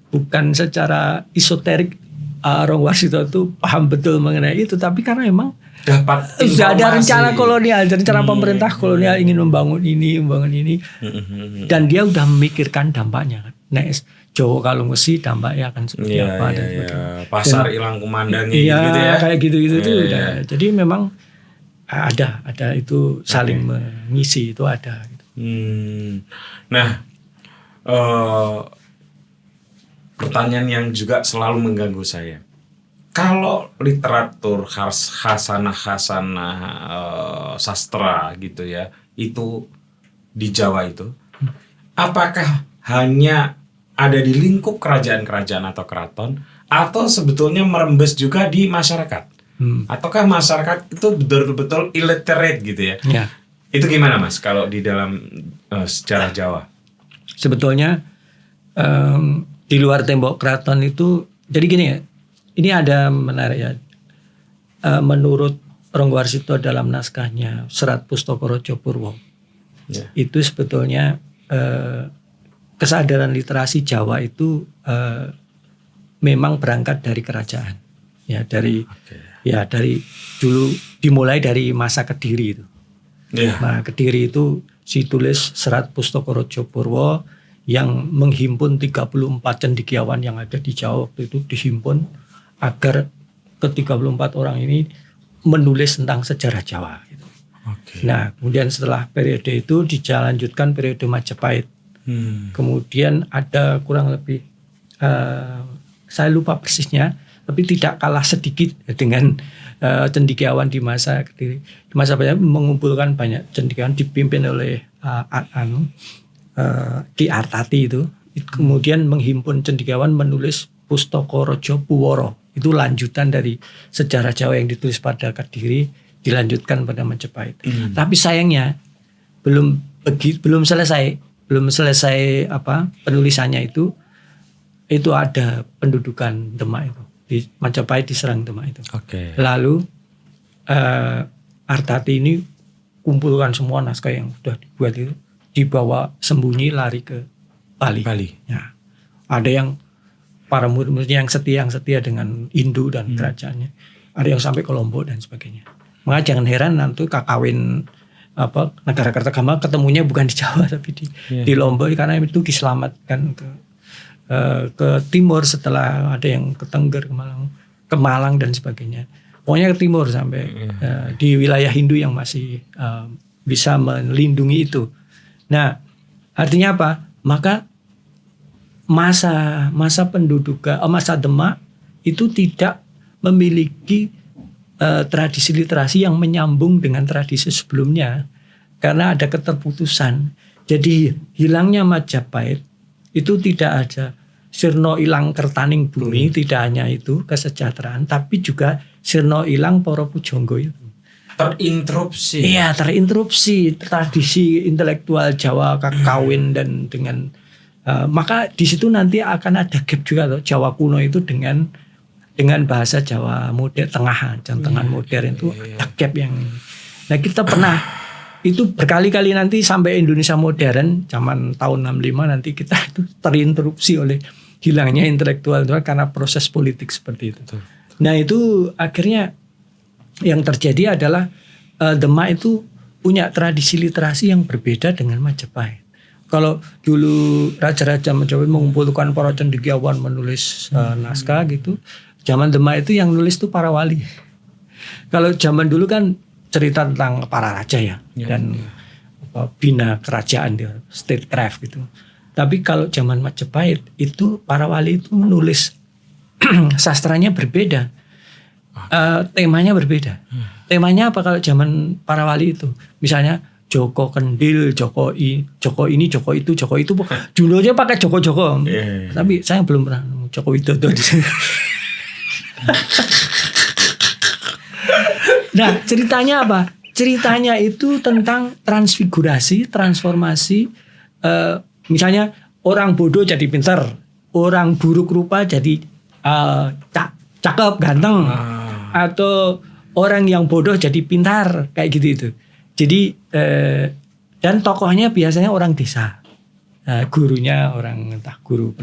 Speaker 2: bukan secara esoterik. Ronggo Warsito itu paham betul mengenai itu, tapi karena memang
Speaker 1: dapat
Speaker 2: sudah ada rencana kolonial, rencana pemerintah kolonial ingin membangun ini, dan dia udah memikirkan dampaknya. Nek Jawa kalung wesi dampaknya akan seperti apa dan
Speaker 1: pasar ilang kumandangi gitu ya.
Speaker 2: Kayak gitu itu udah. Jadi memang ada itu saling mengisi itu ada. Gitu.
Speaker 1: Nah. Pertanyaan yang juga selalu mengganggu saya. Kalau literatur khasanah sastra gitu ya, itu di Jawa itu, apakah hanya ada di lingkup kerajaan-kerajaan atau keraton, atau sebetulnya merembes juga di masyarakat? Ataukah masyarakat itu betul-betul illiterate gitu ya? Itu gimana Mas kalau di dalam sejarah Jawa?
Speaker 2: Sebetulnya di luar tembok keraton itu, jadi gini ya, ini ada menarik ya. Menurut Ronggo Warsito dalam naskahnya Serat Pustaka Raja Purwa, itu sebetulnya kesadaran literasi Jawa itu memang berangkat dari kerajaan, ya dari dulu dimulai dari masa Kediri itu. Nah Kediri itu ditulis Serat Pustaka Raja Purwa yang menghimpun 34 cendekiawan yang ada di Jawa waktu itu, dihimpun agar ke-34 orang ini menulis tentang sejarah Jawa gitu. Nah kemudian setelah periode itu dilanjutkan periode Majapahit. Kemudian ada kurang lebih saya lupa persisnya, tapi tidak kalah sedikit dengan cendekiawan di masa Kediri. Di masa Majapahit mengumpulkan banyak cendekiawan dipimpin oleh Ki Artati itu kemudian menghimpun cendekiawan menulis Pustaka Raja Puwara. Itu lanjutan dari sejarah Jawa yang ditulis pada Kediri dilanjutkan pada Majapahit. Tapi sayangnya belum selesai penulisannya itu ada pendudukan Demak itu. Di Majapahit diserang Demak itu. Lalu Artati ini kumpulkan semua naskah yang sudah dibuat itu, dibawa sembunyi lari ke Bali. Ya. Ada yang para murid-muridnya yang setia dengan Hindu dan kerajaannya. Ada yang sampai ke Lombok dan sebagainya. Maka jangan heran nanti kawin negara Kertagama ketemunya bukan di Jawa tapi di Lombok, karena itu diselamatkan ke timur setelah ada yang ke Tengger, ke Malang dan sebagainya. Pokoknya ke timur sampai di wilayah Hindu yang masih bisa melindungi itu. Nah, artinya apa? Maka masa pendudukan, masa Demak itu tidak memiliki tradisi literasi yang menyambung dengan tradisi sebelumnya karena ada keterputusan. Jadi hilangnya Majapahit itu tidak ada sirno ilang kertaning bumi, tidak hanya itu kesejahteraan, tapi juga sirno ilang para pujangga itu.
Speaker 1: Terinterupsi.
Speaker 2: Iya, terinterupsi tradisi intelektual Jawa kawin dan dengan maka di situ nanti akan ada gap juga loh, Jawa kuno itu dengan bahasa Jawa modern tengah modern itu ada gap yang. Nah, kita pernah itu berkali-kali nanti sampai Indonesia modern zaman tahun 65 nanti kita itu terinterupsi oleh hilangnya intelektual karena proses politik seperti itu. Nah, itu akhirnya yang terjadi adalah Demak itu punya tradisi literasi yang berbeda dengan Majapahit. Kalau dulu raja-raja Majapahit mengumpulkan para cendekiawan menulis naskah gitu, zaman Demak itu yang nulis itu para wali. Kalau zaman dulu kan cerita tentang para raja dan bina kerajaan dia, statecraft gitu. Tapi kalau zaman Majapahit itu para wali itu menulis sastranya berbeda, temanya berbeda. Temanya apa kalau zaman para wali itu? Misalnya Joko Kendil, Joko ini, Joko itu. Dulu aja pakai Joko. Tapi saya belum pernah nemu Joko Widodo di sini. Nah, ceritanya apa? Ceritanya itu tentang transfigurasi, transformasi. Misalnya orang bodoh jadi pintar, orang buruk rupa jadi cakep, ganteng, atau orang yang bodoh jadi pintar, kayak gitu itu. Jadi dan tokohnya biasanya orang desa, gurunya orang entah guru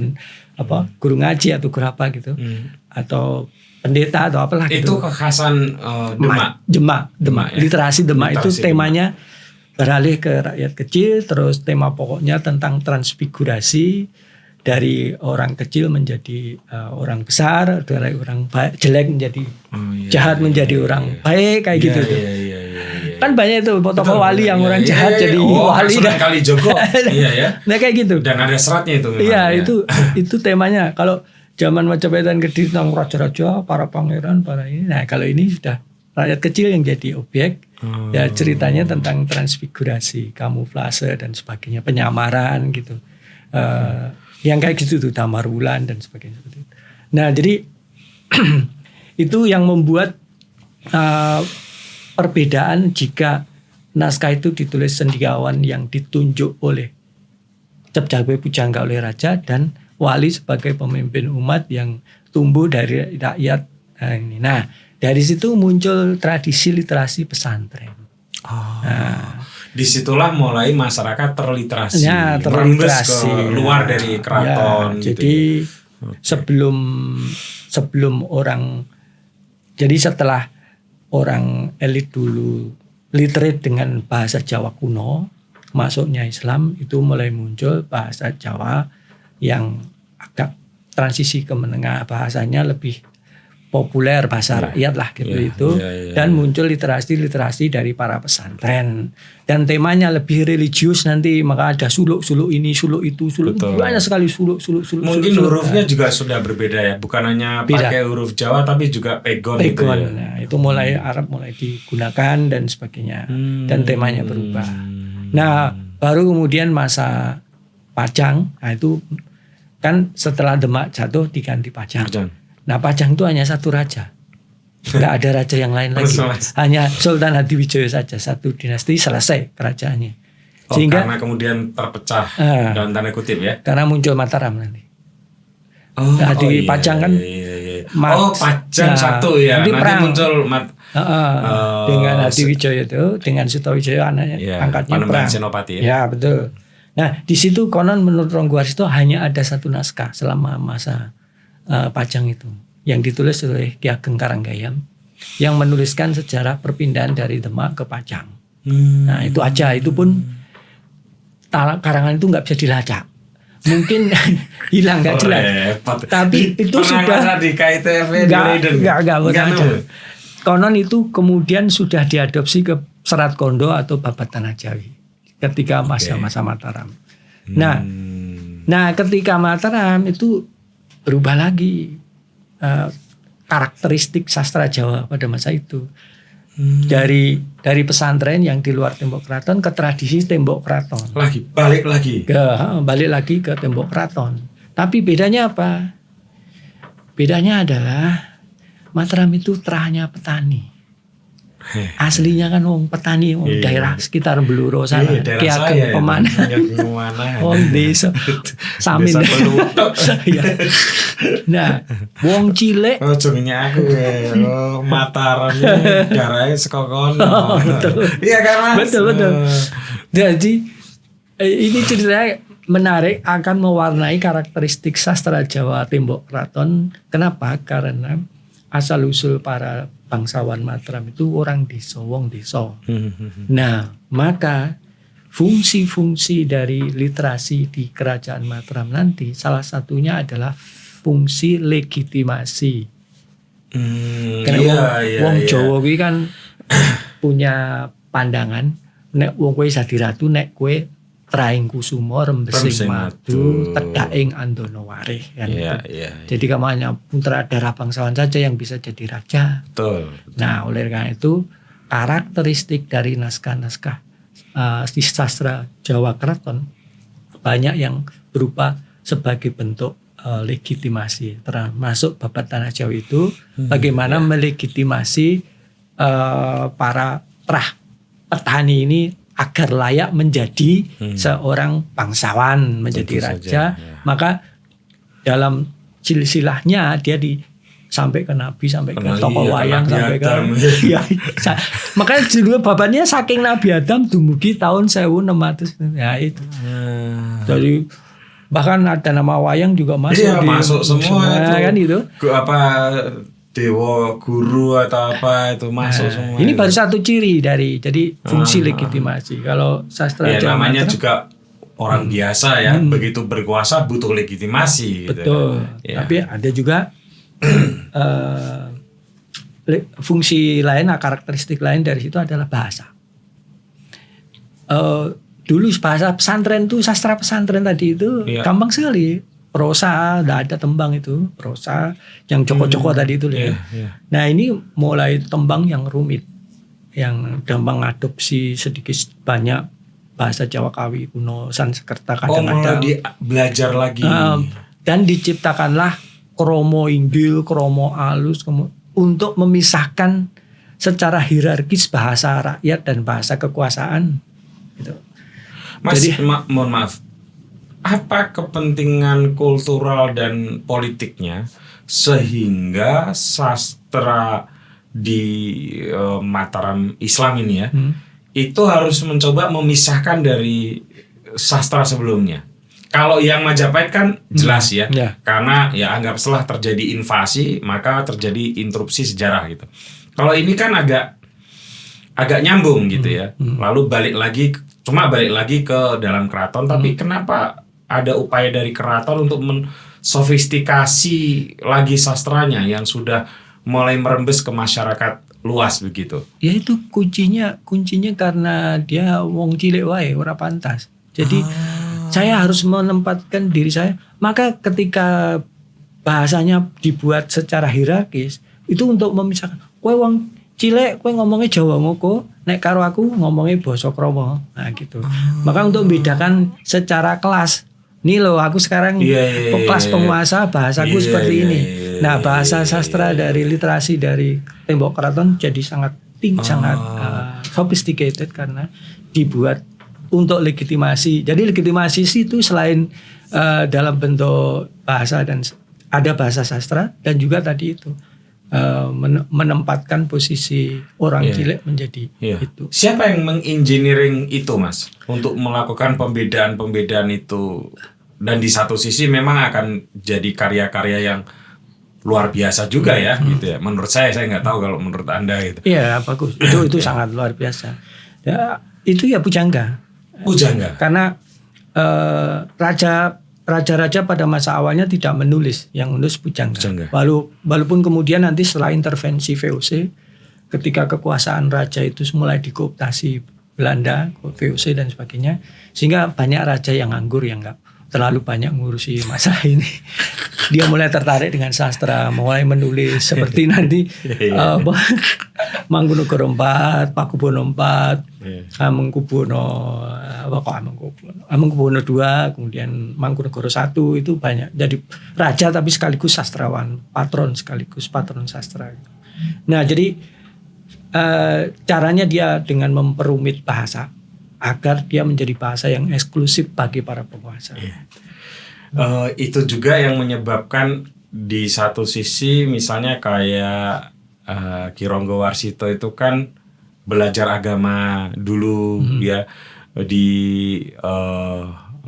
Speaker 2: ngaji atau guru apa gitu, atau pendeta atau apalah gitu.
Speaker 1: Itu kekhasan Demak ya?
Speaker 2: Literasi Demak itu temanya beralih ke rakyat kecil, terus tema pokoknya tentang transfigurasi dari orang kecil menjadi orang besar, dari orang baik, jelek menjadi jahat menjadi orang baik, kayak gitu tuh. Kan banyak itu tokoh wali yang orang jahat jadi wali
Speaker 1: dan kali Joko. Iya ya.
Speaker 2: Nah, kayak gitu.
Speaker 1: Dan ada seratnya itu memang.
Speaker 2: Iya, itu temanya. Kalau zaman Majapahit dan Kediri tentang raja-raja, para pangeran, para ini. Nah, kalau ini sudah rakyat kecil yang jadi objek. Ya ceritanya tentang transfigurasi, kamuflase dan sebagainya, penyamaran gitu. Yang kayak gitu tuh, Damar Wulan dan sebagainya. Nah, jadi itu yang membuat perbedaan jika naskah itu ditulis cendekiawan yang ditunjuk oleh Cap Jagwe Pujangga oleh raja dan wali sebagai pemimpin umat yang tumbuh dari rakyat. Nah, dari situ muncul tradisi literasi pesantren.
Speaker 1: Disitulah mulai masyarakat terliterasi,
Speaker 2: terliterasi
Speaker 1: ke luar dari keraton.
Speaker 2: Jadi sebelum orang, jadi setelah orang elit dulu literate dengan bahasa Jawa kuno, masuknya Islam, itu mulai muncul bahasa Jawa yang agak transisi ke menengah, bahasanya lebih populer, bahasa rakyat lah gitu dan muncul literasi dari para pesantren dan temanya lebih religius nanti, maka ada suluk ini, suluk itu, banyak sekali suluk.
Speaker 1: Mungkin hurufnya juga sudah berbeda ya, bukan hanya pakai huruf Jawa tapi juga pegon gitu ya.
Speaker 2: Nah, itu mulai Arab mulai digunakan dan sebagainya dan temanya berubah. Nah, baru kemudian masa Pajang, nah itu kan setelah Demak jatuh diganti Pajang. Nah, Pajang itu hanya satu raja, nggak ada raja yang lain lagi, hanya Sultan Hadiwijaya saja, satu dinasti selesai kerajaannya. Sehingga
Speaker 1: karena kemudian terpecah dalam tanda kutip ya,
Speaker 2: karena muncul Mataram nanti. Di Pajang kan
Speaker 1: Pajang satu ya, nanti perang. Muncul
Speaker 2: Dengan Hadiwijaya itu, dengan Sutawijaya anaknya angkatnya
Speaker 1: Panembahan
Speaker 2: perang.
Speaker 1: Senopati ya.
Speaker 2: Ya betul. Nah di situ konon menurut Ronggowarsito hanya ada satu naskah selama masa Pajang itu, yang ditulis oleh Ki Ageng Karanggayam, yang menuliskan sejarah perpindahan dari Demak ke Pajang. Nah itu aja, itu pun karangan itu nggak bisa dilacak. Mungkin hilang nggak jelas. Tapi itu sudah
Speaker 1: di KITF
Speaker 2: nggak konon itu kemudian sudah diadopsi ke Serat Kondo atau Babat Tanah Jawi ketika masa-masa Mataram. Nah ketika Mataram itu berubah lagi karakteristik sastra Jawa pada masa itu. Dari pesantren yang di luar tembok keraton ke tradisi tembok keraton.
Speaker 1: Balik lagi
Speaker 2: ke tembok keraton. Tapi bedanya apa? Bedanya adalah Mataram itu terahnya petani. Aslinya kan petani daerah sekitar Bluro sana, Ki Ageng Pemanah. Desa Samin. Nah, wong cilik
Speaker 1: aku Mataram darahnya sekokono. Iya karena
Speaker 2: betul. Jadi ini ceritanya menarik, akan mewarnai karakteristik sastra Jawa tembok keraton. Kenapa? Karena asal usul para bangsawan Mataram itu orang desa, wong desa. Nah, maka fungsi-fungsi dari literasi di kerajaan Mataram nanti salah satunya adalah fungsi legitimasi. Karena wong Jawa kuwi kan punya pandangan nek wong kowe dadi ratu, nek kowe traing kusuma rembesing madu tedaking andono warih kan. Jadi hanya putra darah bangsawan saja yang bisa jadi raja.
Speaker 1: Betul.
Speaker 2: Nah, oleh karena itu karakteristik dari naskah-naskah di sastra Jawa Keraton banyak yang berupa sebagai bentuk legitimasi, termasuk Babat Tanah Jawi itu bagaimana melegitimasi para petani ini agar layak menjadi seorang bangsawan, menjadi raja. Maka dalam silsilahnya dia sampai ke Nabi, sampai ke tokoh wayang, sampai ke makanya judul babatnya saking Nabi Adam dumugi tahun 1600 ya itu. Jadi bahkan ada nama wayang juga masuk
Speaker 1: masuk semua itu.
Speaker 2: Kan itu.
Speaker 1: Dewa guru atau apa itu masuk semua.
Speaker 2: Ini baru satu ciri dari jadi fungsi legitimasi. Kalau sastra Jawa
Speaker 1: namanya juga orang biasa ya, begitu berkuasa butuh legitimasi.
Speaker 2: Betul. Gitu. Tapi ada juga fungsi lain, karakteristik lain dari situ adalah bahasa. Dulu bahasa pesantren itu, sastra pesantren tadi itu gampang sekali. Prosa, tidak ada tembang itu, prosa yang coko-coko tadi itu ya. Nah ini mulai tembang yang rumit, yang gampang adopsi sedikit banyak bahasa Jawa Kawi kuno, Sanskerta kadang-kadang.
Speaker 1: Belajar lagi.
Speaker 2: Dan diciptakanlah kromo inggil, kromo alus untuk memisahkan secara hierarkis bahasa rakyat dan bahasa kekuasaan. Gitu.
Speaker 1: Mas, mohon maaf. Apa kepentingan kultural dan politiknya sehingga sastra di Mataram Islam ini ya itu harus mencoba memisahkan dari sastra sebelumnya? Kalau yang Majapahit kan jelas ya, karena ya anggap setelah terjadi invasi maka terjadi interupsi sejarah gitu. Kalau ini kan agak nyambung gitu ya. Lalu balik lagi ke dalam keraton, tapi kenapa ada upaya dari keraton untuk mensofistikasi lagi sastranya yang sudah mulai merembes ke masyarakat luas begitu? Ya
Speaker 2: itu kuncinya karena dia wong cilik wae ora pantas. Jadi saya harus menempatkan diri saya. Maka ketika bahasanya dibuat secara hierarkis itu untuk memisahkan. Kowe wong cilik kowe ngomongnya Jawa ngoko, nek karo aku ngomongnya basa Kromo. Nah gitu. Maka untuk membedakan secara kelas. Nih loh aku sekarang kelas penguasa bahasaku seperti ini. Nah bahasa sastra dari literasi dari tembok keraton jadi sangat sophisticated karena dibuat untuk legitimasi. Jadi legitimasi itu selain dalam bentuk bahasa dan ada bahasa sastra dan juga tadi itu menempatkan posisi orang cilik menjadi itu.
Speaker 1: Siapa yang mengengineering itu, Mas, untuk melakukan pembedaan itu? Dan di satu sisi memang akan jadi karya-karya yang luar biasa juga ya, gitu ya. Menurut saya nggak tahu kalau menurut Anda gitu.
Speaker 2: Iya, bagus. Itu sangat luar biasa. Ya, itu ya pujangga. Karena raja-raja pada masa awalnya tidak menulis, yang menulis pujangga. Walaupun kemudian nanti setelah intervensi VOC, ketika kekuasaan raja itu mulai dikooptasi Belanda, VOC dan sebagainya, sehingga banyak raja yang nganggur, yang nggak terlalu banyak ngurusi masalah ini. Dia mulai tertarik dengan sastra, mulai menulis seperti nanti Mangkunegara IV, Pakubono IV, Hamengkubuwono II, kemudian Mangkunegara I, itu banyak. Jadi raja tapi sekaligus sastrawan, patron sekaligus patron sastra. Nah, jadi caranya dia dengan memperumit bahasa agar dia menjadi bahasa yang eksklusif bagi para penguasa.
Speaker 1: Itu juga yang menyebabkan di satu sisi misalnya kayak Ki Ronggo Warsito itu kan belajar agama dulu ya di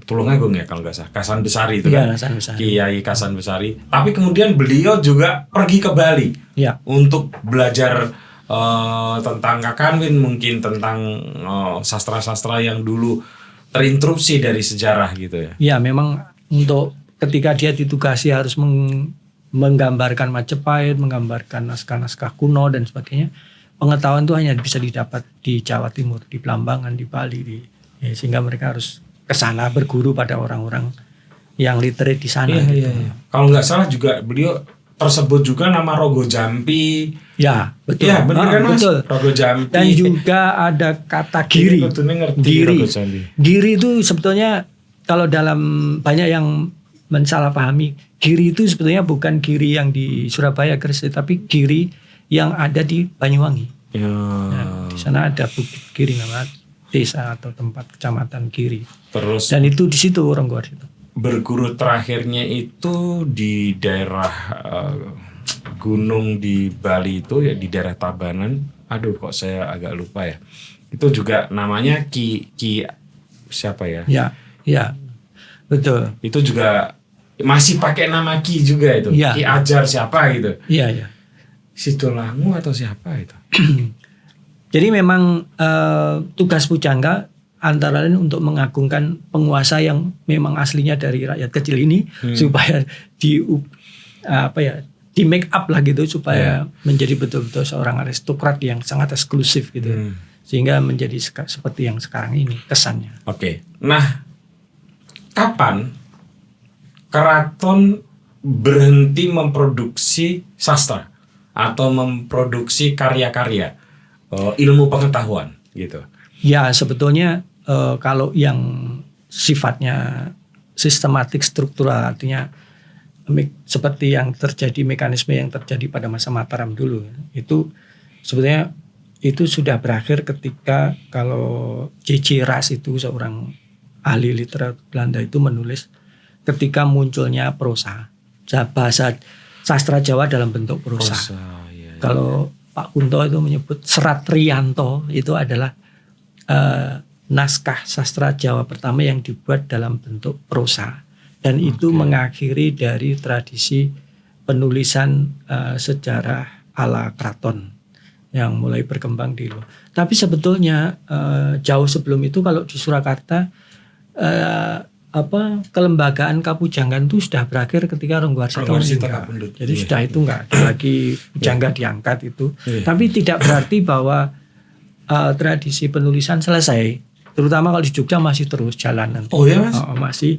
Speaker 1: Tulungagung ya kalau nggak salah, Kasan Besari itu kan, Kiai Kasan Besari. Tapi kemudian beliau juga pergi ke Bali untuk belajar tentang Kakanwin, mungkin tentang sastra-sastra yang dulu terinterupsi dari sejarah gitu ya.
Speaker 2: Ya, memang untuk ketika dia ditugasi harus menggambarkan Majapahit, menggambarkan naskah-naskah kuno dan sebagainya, pengetahuan itu hanya bisa didapat di Jawa Timur, di Blambangan, di Bali, sehingga mereka harus ke sana berguru pada orang-orang yang literate di sana.
Speaker 1: Kalau nggak salah juga beliau tersebut juga nama Rogo Jampi.
Speaker 2: Ya, betul.
Speaker 1: Ya, benar kan, Mas?
Speaker 2: Betul.
Speaker 1: Rogo Jampi.
Speaker 2: Dan juga ada kata giri. Giri itu sebetulnya kalau dalam banyak yang mensalahpahami, giri itu sebetulnya bukan giri yang di Surabaya Gresik, tapi giri yang ada di Banyuwangi. Nah, di sana ada bukit giri, nama desa atau tempat kecamatan Giri.
Speaker 1: Terus
Speaker 2: dan itu di situ Ronggo Warsito.
Speaker 1: Berguru terakhirnya itu di daerah gunung di Bali itu ya, di daerah Tabanan. Aduh, kok saya agak lupa ya. Itu juga namanya Ki siapa ya?
Speaker 2: Ya, betul.
Speaker 1: Itu juga masih pakai nama Ki juga itu. Ya. Ki Ajar siapa gitu.
Speaker 2: Iya.
Speaker 1: Situlangu atau siapa itu?
Speaker 2: Jadi memang tugas pujangga antara lain untuk mengagungkan penguasa yang memang aslinya dari rakyat kecil ini, supaya di make up lah gitu, supaya menjadi betul-betul seorang aristokrat yang sangat eksklusif gitu. Sehingga menjadi seperti yang sekarang ini kesannya.
Speaker 1: Oke. Nah, kapan keraton berhenti memproduksi sastra atau memproduksi karya-karya ilmu pengetahuan gitu?
Speaker 2: Ya, sebetulnya kalau yang sifatnya sistematik struktural, artinya seperti yang terjadi, mekanisme yang terjadi pada masa Mataram dulu, itu sebetulnya itu sudah berakhir ketika kalau C.C. Ras itu seorang ahli literatur Belanda itu menulis ketika munculnya prosa, bahasa sastra Jawa dalam bentuk prosa. Kalau Pak Kunto itu menyebut Serat Riyanto itu adalah naskah sastra Jawa pertama yang dibuat dalam bentuk prosa, dan itu mengakhiri dari tradisi penulisan sejarah ala keraton yang mulai berkembang di luar. Tapi sebetulnya jauh sebelum itu kalau di Surakarta kelembagaan kapujanggan itu sudah berakhir ketika Ronggo Warsito meninggal. Jadi sudah itu enggak ada lagi pujangga diangkat itu. Tapi tidak berarti bahwa tradisi penulisan selesai. Terutama kalau di Jogja masih terus jalan nanti.
Speaker 1: Oh ya, Mas?
Speaker 2: Masih.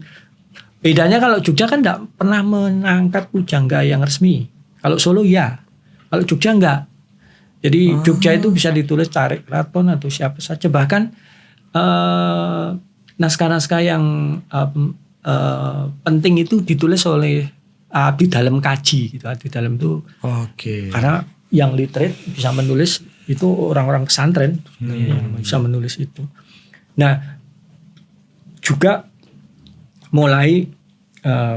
Speaker 2: Bedanya kalau Jogja kan enggak pernah mengangkat pujangga yang resmi. Kalau Solo ya. Kalau Jogja enggak. Jadi Jogja itu bisa ditulis Carik Keraton atau siapa saja. Bahkan naskah-naskah yang penting itu ditulis oleh abdi dalam kaji gitu. Abdi dalam itu karena yang literate bisa menulis itu orang-orang pesantren yang bisa menulis itu. Nah, juga mulai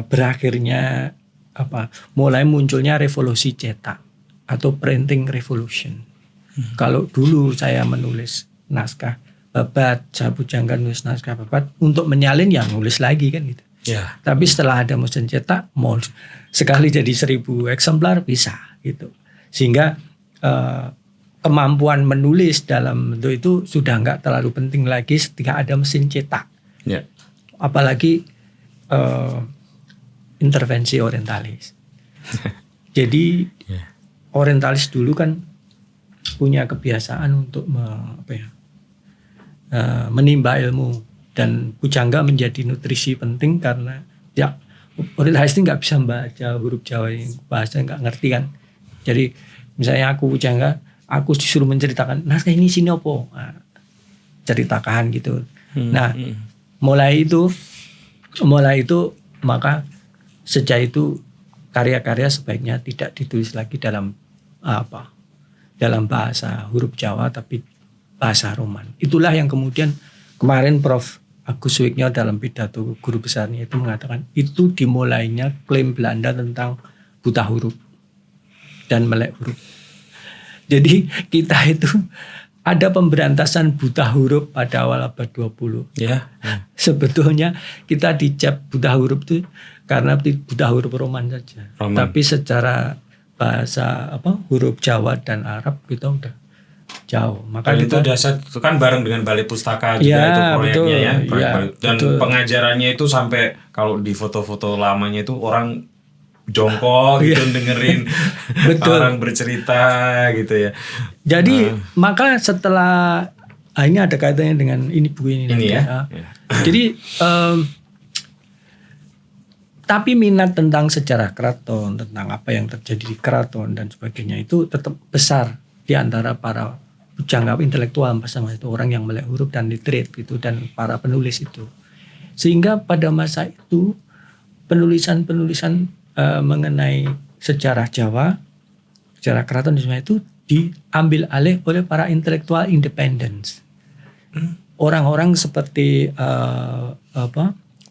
Speaker 2: berakhirnya mulai munculnya revolusi cetak. atau printing revolution. Kalau dulu saya menulis naskah babat, saya pujangga nulis naskah babat untuk menyalin ya nulis lagi kan gitu.
Speaker 1: Ya.
Speaker 2: Tapi setelah ada mesin cetak, mau sekali jadi 1000 eksemplar bisa gitu. Sehingga kemampuan menulis dalam bentuk itu sudah nggak terlalu penting lagi ketika ada mesin cetak.
Speaker 1: Ya.
Speaker 2: Apalagi intervensi orientalis. Jadi orientalis dulu kan punya kebiasaan untuk menimba ilmu, dan pujangga menjadi nutrisi penting karena ya orientalis ini nggak bisa membaca huruf Jawa yang bahasa nggak ngerti kan. Jadi misalnya aku pujangga, aku disuruh menceritakan naskah ini sini opo, ceritakan gitu. Nah mulai itu maka sejak itu karya-karya sebaiknya tidak ditulis lagi dalam dalam bahasa huruf Jawa tapi bahasa Roman. Itulah yang kemudian kemarin Prof. Agus Suwiknyo dalam pidato guru besarnya itu mengatakan itu dimulainya klaim Belanda tentang buta huruf dan melek huruf. Jadi kita itu ada pemberantasan buta huruf pada awal abad 20.
Speaker 1: Ya.
Speaker 2: Sebetulnya kita dicap buta huruf itu karena buta huruf Roman saja. Tapi secara bahasa huruf Jawa dan Arab kita udah jauh. Maka
Speaker 1: itu dasar itu kan bareng dengan Balai Pustaka juga itu proyeknya betul, dan betul. Pengajarannya itu sampai kalau di foto-foto lamanya itu orang jongkok gitu dengerin orang bercerita gitu ya.
Speaker 2: Jadi maka setelah ini ada kaitannya dengan ini buku ini ya. Jadi tapi minat tentang sejarah keraton, tentang apa yang terjadi di keraton dan sebagainya itu tetap besar di antara para pujangga intelektual bersama itu, orang yang melek huruf dan literate gitu, dan para penulis itu. Sehingga pada masa itu penulisan-penulisan mengenai sejarah Jawa, sejarah keraton itu diambil alih oleh para intelektual independence. Orang-orang seperti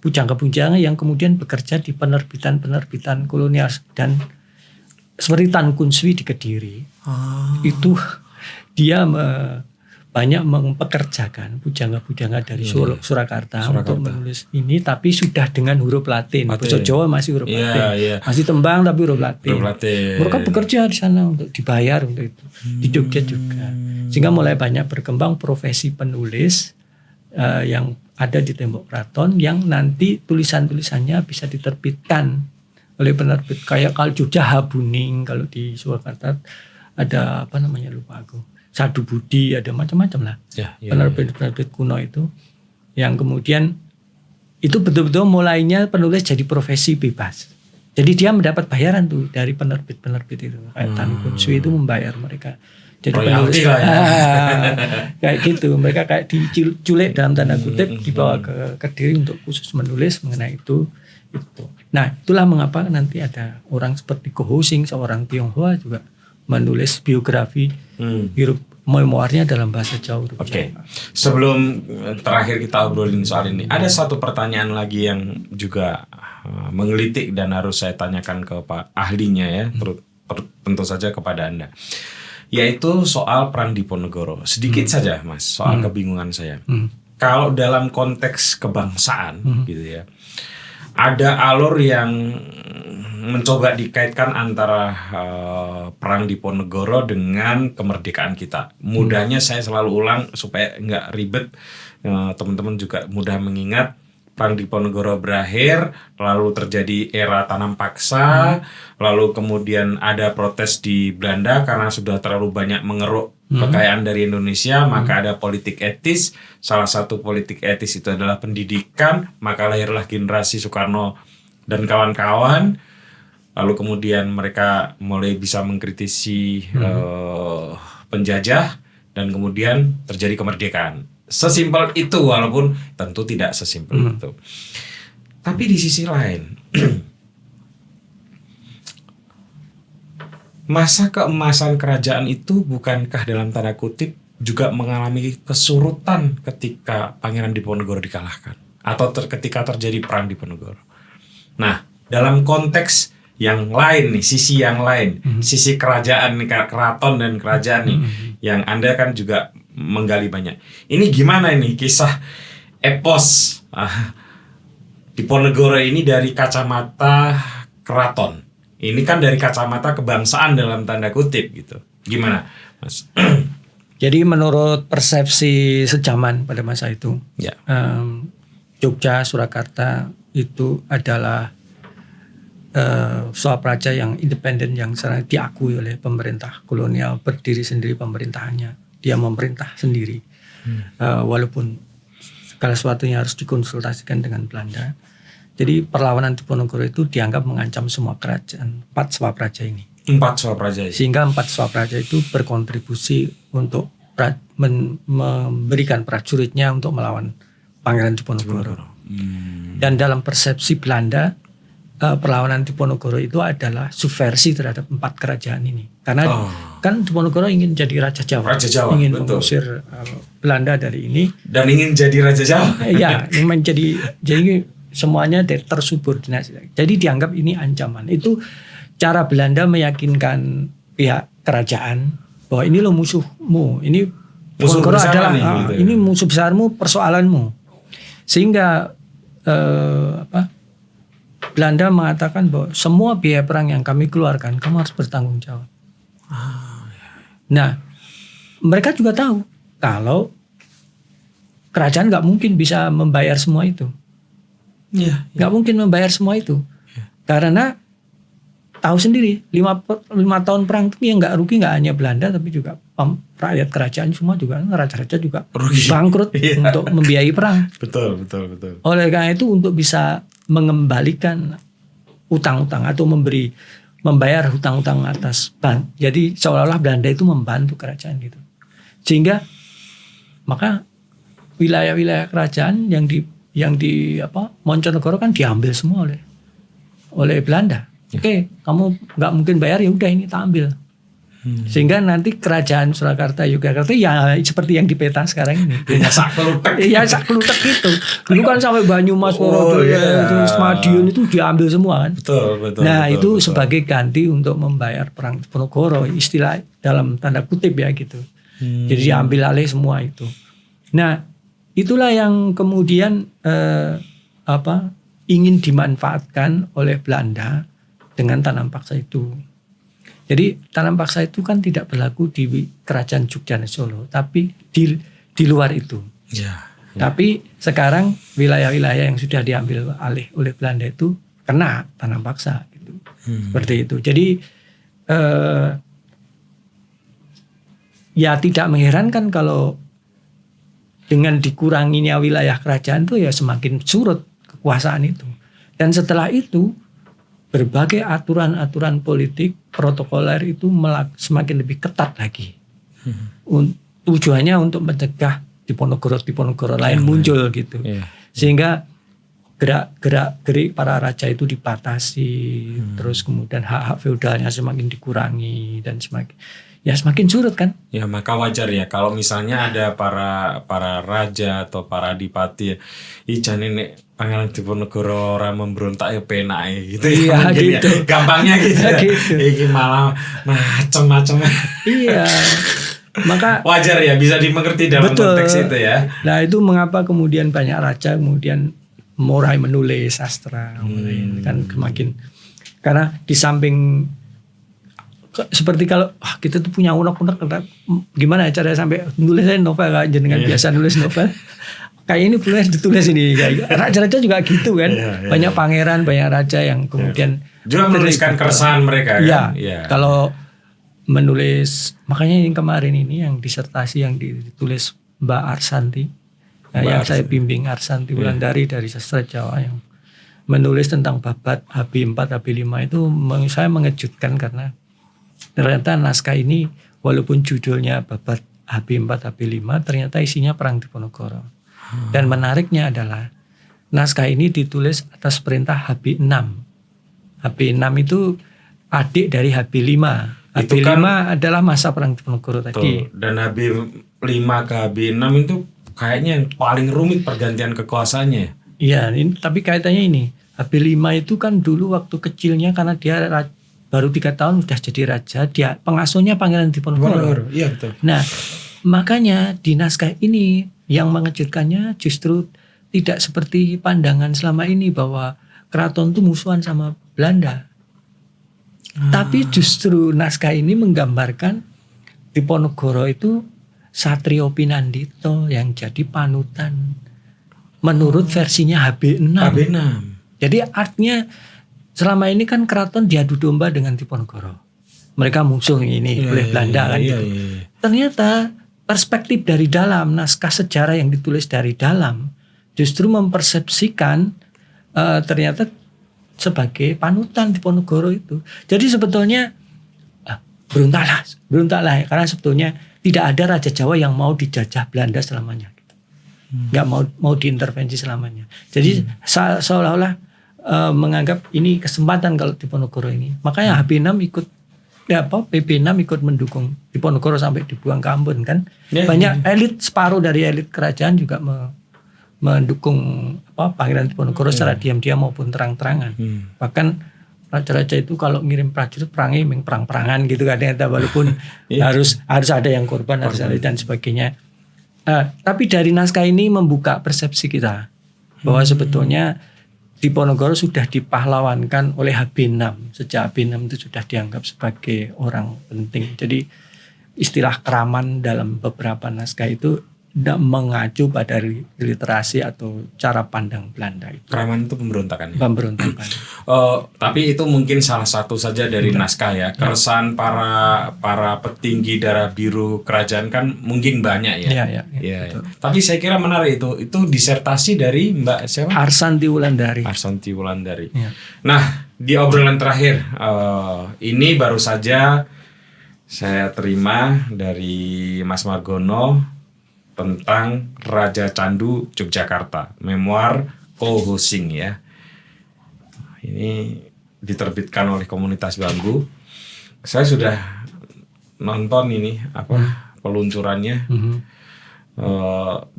Speaker 2: pujangga-pujangga yang kemudian bekerja di penerbitan-penerbitan kolonial, dan seperti Tan Kun Swi di Kediri. Itu dia banyak mempekerjakan pujangga-pujangga dari Surakarta untuk menulis ini, tapi sudah dengan huruf Latin. Bahasa Jawa masih huruf Latin. Masih tembang tapi huruf Latin. Mereka bekerja di sana untuk dibayar untuk itu. Di Jogja juga. Sehingga mulai banyak berkembang profesi penulis yang ada di tembok keraton, yang nanti tulisan-tulisannya bisa diterbitkan oleh penerbit kayak kalau Jogja Habuning, kalau di Surakarta ada lupa aku, Sadu Budi, ada macam-macam lah penerbit kuno itu, yang kemudian itu betul-betul mulainya penulis jadi profesi bebas. Jadi dia mendapat bayaran tuh dari penerbit itu, kayak Tan Kun Swi itu membayar mereka jadi penulis kayak gitu. Mereka kayak diculik dalam tanda kutip, dibawa ke Kediri untuk khusus menulis mengenai itu. Nah itulah mengapa nanti ada orang seperti Ko Ho Sing, seorang Tionghoa juga menulis biografi memoirnya dalam bahasa Jawa.
Speaker 1: Sebelum terakhir kita obrolin soal ini, ada satu pertanyaan lagi yang juga menggelitik dan harus saya tanyakan ke Pak ahlinya ya, tentu saja kepada Anda, yaitu soal Perang Diponegoro. Sedikit saja Mas, soal kebingungan saya. Kalau dalam konteks kebangsaan gitu ya, ada alur yang mencoba dikaitkan antara Perang Diponegoro dengan kemerdekaan kita. Mudahnya saya selalu ulang supaya nggak ribet, teman-teman juga mudah mengingat. Perang Diponegoro berakhir, lalu terjadi era tanam paksa, lalu kemudian ada protes di Belanda karena sudah terlalu banyak mengeruk kekayaan dari Indonesia, maka ada politik etis. Salah satu politik etis itu adalah pendidikan, maka lahirlah generasi Soekarno dan kawan-kawan. Lalu kemudian mereka mulai bisa mengkritisi penjajah, dan kemudian terjadi kemerdekaan. Sesimpel itu, walaupun tentu tidak sesimpel itu. Tapi di sisi lain, masa keemasan kerajaan itu bukankah dalam tanda kutip juga mengalami kesurutan ketika Pangeran Diponegoro dikalahkan, atau ketika terjadi Perang Diponegoro? Nah, dalam konteks yang lain nih, sisi yang lain, sisi kerajaan nih, keraton dan kerajaan nih, yang Anda kan juga menggali banyak. Ini gimana ini kisah epos Diponegoro ini dari kacamata keraton. Ini kan dari kacamata kebangsaan dalam tanda kutip gitu. Gimana, Mas?
Speaker 2: Jadi menurut persepsi sejaman pada masa itu,
Speaker 1: Ya.
Speaker 2: Jogja, Surakarta itu adalah swapraja yang independen yang sangat diakui oleh pemerintah kolonial, berdiri sendiri pemerintahannya, dia memerintah sendiri, walaupun segala sesuatunya harus dikonsultasikan dengan Belanda. Jadi perlawanan Diponegoro itu dianggap mengancam semua kerajaan 4 swapraja ini.
Speaker 1: 4 swapraja.
Speaker 2: Sehingga 4 swapraja itu berkontribusi untuk memberikan prajuritnya untuk melawan Pangeran Diponegoro. Dan dalam persepsi Belanda, perlawanan Diponegoro itu adalah subversi terhadap 4 kerajaan ini. Karena kan Diponegoro ingin jadi Raja Jawa, ingin
Speaker 1: betul.
Speaker 2: mengusir Belanda dari ini.
Speaker 1: Dan ingin jadi Raja Jawa.
Speaker 2: Iya, ingin jadi semuanya tersubordinasi. Jadi dianggap ini ancaman. Itu cara Belanda meyakinkan pihak kerajaan bahwa ini lo musuhmu, ini Diponegoro adalah gitu. Ini musuh besarmu, persoalanmu. Sehingga Belanda mengatakan bahwa semua biaya perang yang kami keluarkan kamu harus bertanggung jawab. Nah, mereka juga tahu kalau kerajaan nggak mungkin bisa membayar semua itu. Nggak mungkin membayar semua itu. Karena tahu sendiri 5 tahun perang itu yang nggak rugi nggak hanya Belanda tapi juga rakyat kerajaan semua juga, raja-raja juga rugi, bangkrut untuk membiayai perang.
Speaker 1: Betul.
Speaker 2: Oleh karena itu untuk bisa mengembalikan utang-utang atau membayar hutang-hutang atas bank. Jadi seolah-olah Belanda itu membantu kerajaan gitu. Sehingga maka wilayah-wilayah kerajaan yang di Monconegoro kan diambil semua oleh Belanda. Oke, kamu nggak mungkin bayar, ya udah ini tak ambil. Sehingga nanti kerajaan Surakarta, Yogyakarta ya seperti yang di peta sekarang ini.
Speaker 1: Ya sak kelutek.
Speaker 2: Iya sak kelutek gitu. Dulu kan sampai Banyumas, Madiun itu diambil semua kan.
Speaker 1: Betul.
Speaker 2: Nah itu sebagai ganti untuk membayar perang Diponegoro, istilah dalam tanda kutip ya gitu. Jadi diambil alih semua itu. Nah itulah yang kemudian ingin dimanfaatkan oleh Belanda dengan tanam paksa itu. Jadi tanam paksa itu kan tidak berlaku di kerajaan Jogja dan Solo, tapi di luar itu. Tapi sekarang wilayah-wilayah yang sudah diambil alih oleh Belanda itu kena tanam paksa gitu. Seperti itu. Jadi ya tidak mengherankan kalau dengan dikuranginya wilayah kerajaan itu ya semakin surut kekuasaan itu. Dan setelah itu berbagai aturan-aturan politik protokoler itu semakin lebih ketat lagi. Tujuannya untuk mencegah Diponegoro lain muncul gitu. Sehingga gerak-gerik para raja itu dibatasi, terus kemudian hak-hak feodalnya semakin dikurangi dan semakin surut kan.
Speaker 1: Ya maka wajar ya kalau misalnya ada para raja atau para adipati ijan ini Pangeran Diponegoro ora memberontak ya penak gitu.
Speaker 2: Iya gitu.
Speaker 1: Ya. Gampangnya gitu. Iki malah macam-macam.
Speaker 2: Iya. Maka
Speaker 1: wajar ya bisa dimengerti dalam konteks itu ya.
Speaker 2: Nah, itu mengapa kemudian banyak raja kemudian mulai menulis sastra, kan semakin karena di samping seperti kalau kita tuh punya unek-unek gimana cara sampai nulis novel kan jenengan biasa nulis novel kayak ini boleh ditulis ini raja-raja juga gitu kan banyak pangeran banyak raja yang kemudian
Speaker 1: juga menuliskan keresahan mereka kan
Speaker 2: kalau menulis makanya yang kemarin ini yang disertasi yang ditulis Mbak Arsanti yang saya bimbing Arsanti Wulandari dari Sastra Jawa yang menulis tentang babat HB4 HB5 itu saya mengejutkan karena ternyata naskah ini walaupun judulnya babat HB4 HB5 ternyata isinya perang Diponegoro. Dan menariknya adalah naskah ini ditulis atas perintah HB6. HB6 itu adik dari HB5. HB5 kan adalah masa perang Diponegoro tadi.
Speaker 1: Dan HB5 ke HB6 itu kayaknya yang paling rumit pergantian kekuasaannya.
Speaker 2: Iya, tapi kaitannya ini. HB5 itu kan dulu waktu kecilnya karena dia baru 3 tahun sudah jadi raja, dia pengasuhnya Pangeran Diponegoro.
Speaker 3: Iya betul.
Speaker 2: Nah, makanya di naskah ini yang mengejutkannya justru tidak seperti pandangan selama ini bahwa keraton itu musuhan sama Belanda. Tapi justru naskah ini menggambarkan Diponegoro itu Satrio Pinandito yang jadi panutan menurut versinya HB6. Jadi artinya selama ini kan keraton diadu domba dengan Diponegoro. Mereka musuh ini oleh Belanda kan gitu. Ternyata perspektif dari dalam naskah sejarah yang ditulis dari dalam justru mempersepsikan ternyata sebagai panutan Diponegoro itu. Jadi sebetulnya berontaklah karena sebetulnya tidak ada Raja Jawa yang mau dijajah Belanda selamanya. Nggak mau diintervensi selamanya. Jadi seolah-olah menganggap ini kesempatan kalau Diponegoro ini. Makanya HB6 ikut PP6 ikut mendukung Diponegoro sampai dibuang ke Ambon kan. Banyak elit, separuh dari elit kerajaan juga mendukung Pangeran Diponegoro secara diam-diam maupun terang-terangan. Bahkan raja-raja itu kalau ngirim prajurit perangnya memang perang-perangan gitu kan, walaupun harus ada yang korban, harus ada dan sebagainya. Tapi dari naskah ini membuka persepsi kita bahwa sebetulnya Diponegoro sudah dipahlawankan oleh HB6. Sejak HB6 itu sudah dianggap sebagai orang penting. Jadi istilah keraman dalam beberapa naskah itu tidak mengacu pada literasi atau cara pandang Belanda itu.
Speaker 1: Keraman itu pemberontakan.
Speaker 2: Pemberontakan.
Speaker 1: Tapi itu mungkin salah satu saja dari naskah ya. Keresahan para petinggi darah biru kerajaan kan mungkin banyak ya. Iya. Tapi saya kira menarik itu disertasi dari Mbak siapa?
Speaker 2: Arsanti Wulandari.
Speaker 1: Ya. Nah, di obrolan terakhir ini baru saja saya terima dari Mas Margono tentang Raja Candu Yogyakarta, memoir Ko Ho Sing ya. Ini diterbitkan oleh Komunitas Bambu. Saya sudah nonton ini peluncurannya.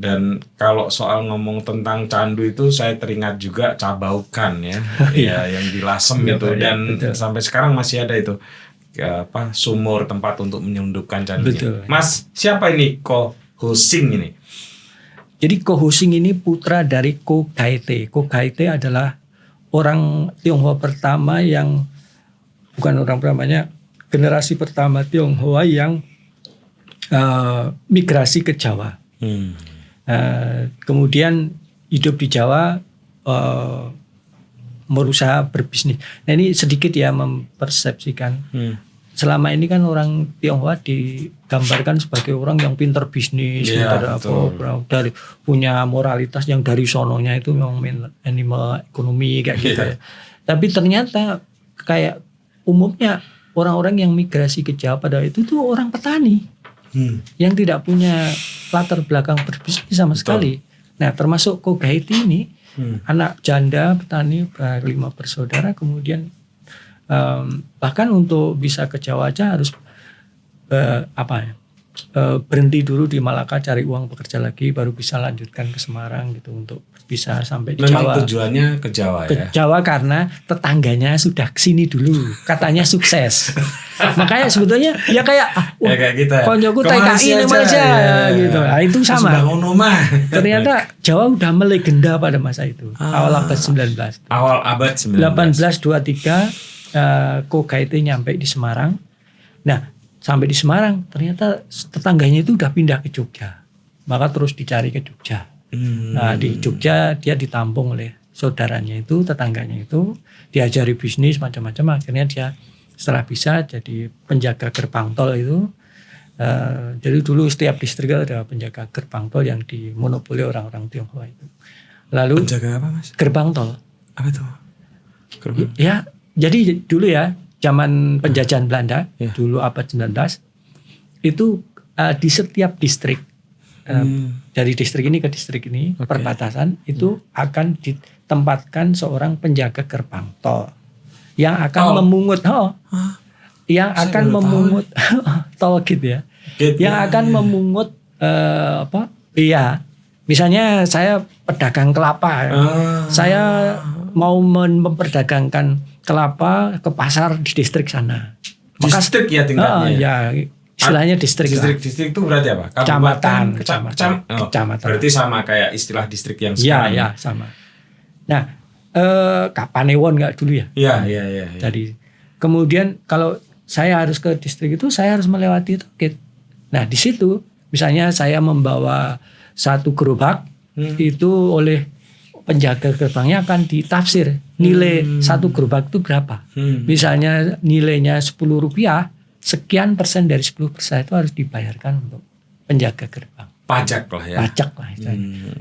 Speaker 1: Dan kalau soal ngomong tentang candu itu saya teringat juga Cabaukan ya, yang di Lasem itu dan sampai sekarang masih ada itu sumur tempat untuk menyelundupkan candunya. Mas, siapa ini Ko Ho Sing ini?
Speaker 2: Jadi Ko Ho Sing ini putra dari Ko Gaete. Ko Gaete adalah orang Tionghoa pertama yang generasi pertama Tionghoa yang migrasi ke Jawa. Kemudian hidup di Jawa, berusaha berbisnis. Nah ini sedikit ya mempersepsikan. Selama ini kan orang Tionghoa digambarkan sebagai orang yang pintar bisnis, dari punya moralitas yang dari sononya itu memang animal ekonomi kayak gitu. Tapi ternyata kayak umumnya orang-orang yang migrasi ke Jawa pada itu tuh orang petani yang tidak punya latar belakang berbisnis sama sekali. Nah termasuk Ko Gaete ini anak janda petani 5 bersaudara, kemudian bahkan untuk bisa ke Jawa aja harus berhenti dulu di Malaka, cari uang bekerja lagi, baru bisa lanjutkan ke Semarang gitu untuk bisa sampai di
Speaker 1: Memang
Speaker 2: Jawa.
Speaker 1: Tujuannya ke Jawa
Speaker 2: ya? Ke Jawa karena tetangganya sudah kesini dulu, katanya sukses. Makanya sebetulnya ya kayak
Speaker 1: kita.
Speaker 2: Konjoku TKI ini Malaysia gitu. Nah, itu sama. Ternyata Jawa udah melegenda pada masa itu, awal abad 19.
Speaker 1: Awal abad 19.
Speaker 2: 1823 Ko Gaete nyampe di Semarang. Nah, sampai di Semarang ternyata tetangganya itu udah pindah ke Jogja. Maka terus dicari ke Jogja. Nah, di Jogja dia ditampung oleh saudaranya itu, tetangganya itu, diajari bisnis macam-macam. Akhirnya dia setelah bisa jadi penjaga gerbang tol itu. Jadi dulu setiap distrik ada penjaga gerbang tol yang dimonopoli orang-orang Tionghoa itu. Lalu
Speaker 1: penjaga apa, Mas?
Speaker 2: Gerbang tol.
Speaker 1: Apa itu?
Speaker 2: Ya, jadi dulu ya, zaman penjajahan Belanda, dulu abad 19, itu di setiap distrik, dari distrik ini ke distrik ini, perbatasan, itu akan ditempatkan seorang penjaga gerbang tol yang akan memungut, tol gitu ya, yang akan memungut bea. Misalnya saya pedagang kelapa, saya mau memperdagangkan kelapa ke pasar di distrik sana.
Speaker 1: Distrik ya tingkatnya.
Speaker 2: Ya istilahnya distrik.
Speaker 1: Distrik itu berarti apa?
Speaker 2: Kecamatan.
Speaker 1: Kecamatan. Berarti sama kayak istilah distrik yang sekarang.
Speaker 2: Ya sama. Nah, Kapanewon nggak dulu ya?
Speaker 1: Iya.
Speaker 2: Jadi kemudian kalau saya harus ke distrik itu saya harus melewati Tolkit. Nah di situ misalnya saya membawa satu gerobak itu oleh penjaga gerbangnya akan ditafsir nilai satu gerobak itu berapa. Misalnya nilainya Rp10, sekian persen dari 10% itu harus dibayarkan untuk penjaga gerbang.
Speaker 1: Pajak lah ya.
Speaker 2: Pajak lah.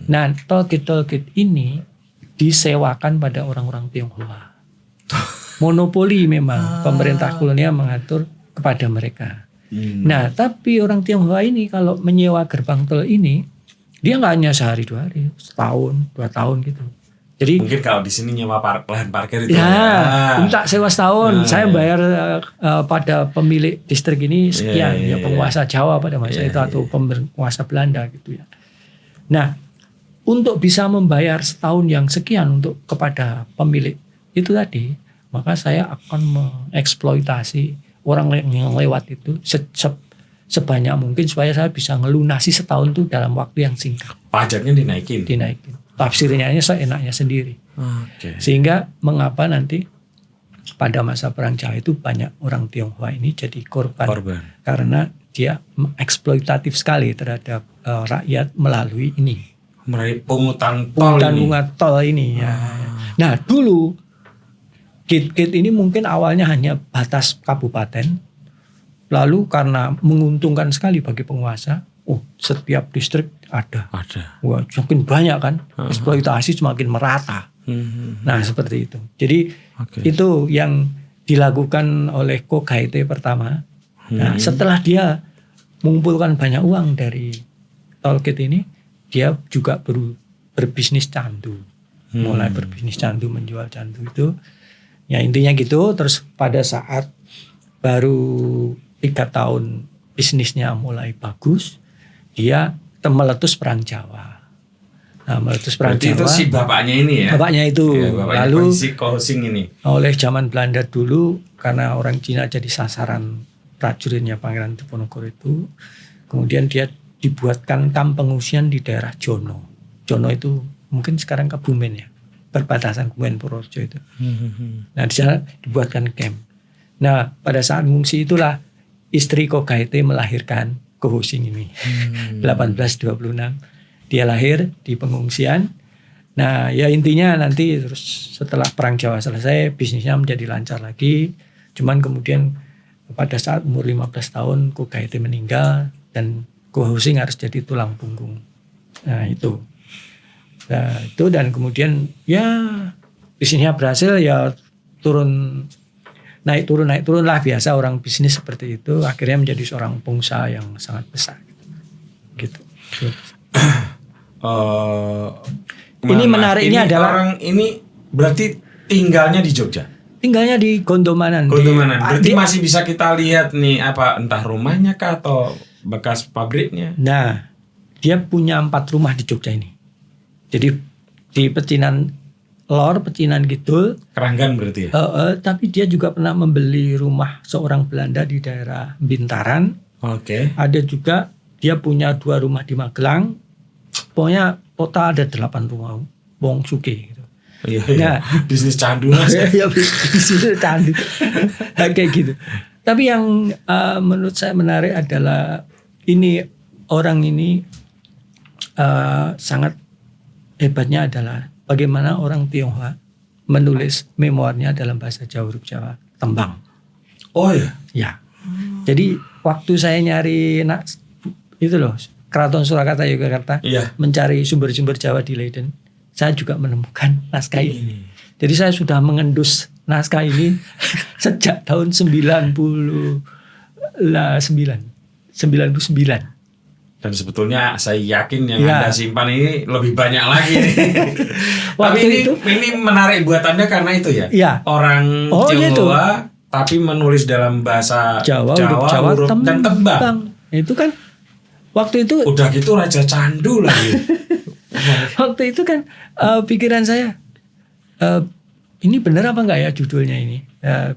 Speaker 2: Nah Tolkit ini disewakan pada orang-orang Tionghoa. Monopoli memang pemerintah kolonial mengatur kepada mereka. Nah tapi orang Tionghoa ini kalau menyewa gerbang tol ini dia nggak hanya sehari 2 hari, setahun 2 tahun gitu. Jadi
Speaker 1: mungkin kalau di sini nyewa lahan parkir itu
Speaker 2: minta sewa setahun, saya bayar pada pemilik distrik ini sekian, penguasa Jawa pada masa itu atau penguasa Belanda gitu ya. Nah untuk bisa membayar setahun yang sekian untuk kepada pemilik itu tadi, maka saya akan mengeksploitasi orang yang lewat itu sebanyak mungkin supaya saya bisa ngelunasi setahun itu dalam waktu yang singkat.
Speaker 1: Pajaknya dinaikin.
Speaker 2: Tafsirnya seenaknya sendiri. Sehingga mengapa nanti pada masa Perang Jawa itu banyak orang Tionghoa ini jadi korban. Karena dia eksploitatif sekali terhadap rakyat melalui ini.
Speaker 1: Melalui pungutan tol ini.
Speaker 2: Ya. Nah dulu gate ini mungkin awalnya hanya batas kabupaten. Lalu karena menguntungkan sekali bagi penguasa, setiap distrik ada. Wah, semakin banyak kan, eksploitasi semakin merata. Nah seperti itu. Jadi itu yang dilakukan oleh Ko Gaite pertama. Nah setelah dia mengumpulkan banyak uang dari Tolkit ini, dia juga berbisnis candu. Mulai berbisnis candu, menjual candu itu. Ya intinya gitu. Terus pada saat baru 3 tahun bisnisnya mulai bagus, dia meletus Perang Jawa. Nah, meletus Perang Jawa.
Speaker 1: Itu si bapaknya ini ya?
Speaker 2: Bapaknya itu.
Speaker 1: Bapaknya
Speaker 2: lalu
Speaker 1: si Kosing ini.
Speaker 2: Oleh zaman Belanda dulu, karena orang Cina jadi sasaran prajuritnya Pangeran Diponegoro itu, kemudian dia dibuatkan kamp pengungsian di daerah Jono. Jono itu mungkin sekarang Kebumen ya, perbatasan Kebumen Purworejo itu. Nah di sana dibuatkan camp. Nah pada saat mengungsi itulah istri Ko Gaite melahirkan Ko Hosing ini. 1826 dia lahir di pengungsian. Nah ya intinya nanti terus setelah Perang Jawa selesai bisnisnya menjadi lancar lagi. Cuman kemudian pada saat umur 15 tahun Ko Gaite meninggal dan Ko Hosing harus jadi tulang punggung. Nah itu. Nah itu dan kemudian ya bisnisnya berhasil ya naik turun lah, biasa orang bisnis seperti itu, akhirnya menjadi seorang pengusaha yang sangat besar gitu. Ini menariknya adalah
Speaker 1: orang ini berarti tinggalnya di Jogja.
Speaker 2: Tinggalnya di Gondomanan.
Speaker 1: Berarti masih bisa kita lihat nih entah rumahnya kah atau bekas pabriknya.
Speaker 2: Nah, dia punya 4 rumah di Jogja ini. Jadi di Pecinan Lor, Pecinan Kidul.
Speaker 1: Keranggan berarti ya?
Speaker 2: Tapi dia juga pernah membeli rumah seorang Belanda di daerah Bintaran. Ada juga dia punya 2 rumah di Magelang. Pokoknya total ada 8 rumah. Wong Suke gitu.
Speaker 1: Nah, bisnis candu mas.
Speaker 2: Ya bisnis candu. Kayak gitu. Tapi yang menurut saya menarik adalah orang ini sangat hebatnya adalah bagaimana orang Tionghoa menulis memoirnya dalam bahasa Jawa, huruf Jawa, tembang.
Speaker 1: Oh ya?
Speaker 2: Ya. Jadi waktu saya nyari itu loh, Keraton Surakarta Yogyakarta, mencari sumber-sumber Jawa di Leiden, saya juga menemukan naskah ini. Jadi saya sudah mengendus naskah ini sejak tahun 99.
Speaker 1: Dan sebetulnya saya yakin yang Anda simpan ini lebih banyak lagi. Tapi ini menarik buat Anda karena itu ya. Orang Tionghoa tapi menulis dalam bahasa Jawa huruf dan tembang.
Speaker 2: Itu kan waktu itu
Speaker 1: udah gitu raja candu lagi.
Speaker 2: Waktu itu kan pikiran saya ini bener apa enggak ya judulnya ini,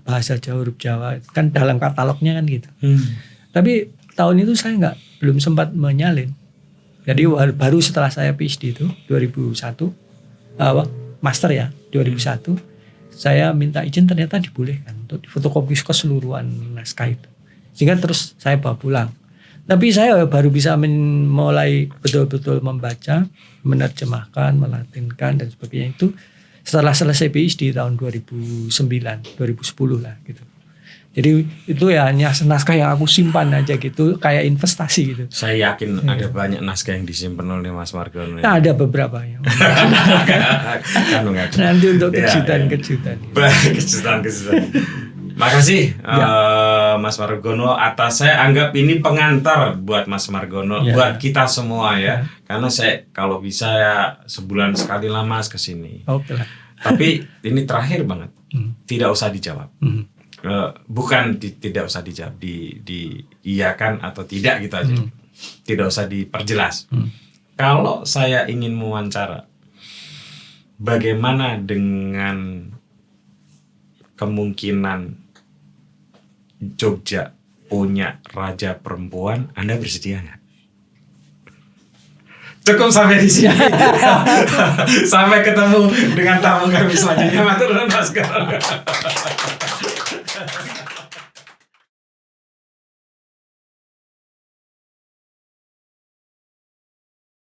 Speaker 2: bahasa Jawa huruf Jawa kan dalam katalognya kan gitu. Tapi tahun itu saya belum sempat menyalin. Jadi baru setelah saya PhD itu 2001, master ya 2001, saya minta izin ternyata dibolehkan untuk difotokopi keseluruhan naskah itu. Sehingga terus saya bawa pulang. Tapi saya baru bisa mulai betul-betul membaca, menerjemahkan, melatinkan dan sebagainya itu setelah selesai PhD tahun 2009, 2010 lah gitu. Jadi itu ya hanya naskah yang aku simpan aja gitu, kayak investasi gitu.
Speaker 1: Saya yakin ada banyak naskah yang disimpan oleh Mas Margono.
Speaker 2: Nah, ada beberapa ya. Nanti untuk kejutan-kejutan.
Speaker 1: Kejutan-kejutan. Makasih Mas Margono atas, saya anggap ini pengantar buat Mas Margono, buat kita semua ya. Karena saya kalau bisa ya sebulan sekali lah Mas kesini.
Speaker 2: Oke lah.
Speaker 1: Tapi ini terakhir banget, tidak usah dijawab. Bukan tidak usah dijawab, di iyakan atau tidak gitu aja. Tidak usah diperjelas. Kalau saya ingin mewawancara, bagaimana dengan kemungkinan Jogja punya raja perempuan, Anda bersedia nggak? Cukup sampai di sini. Sampai ketemu dengan tamu kami selanjutnya. Matur nuwun Mas.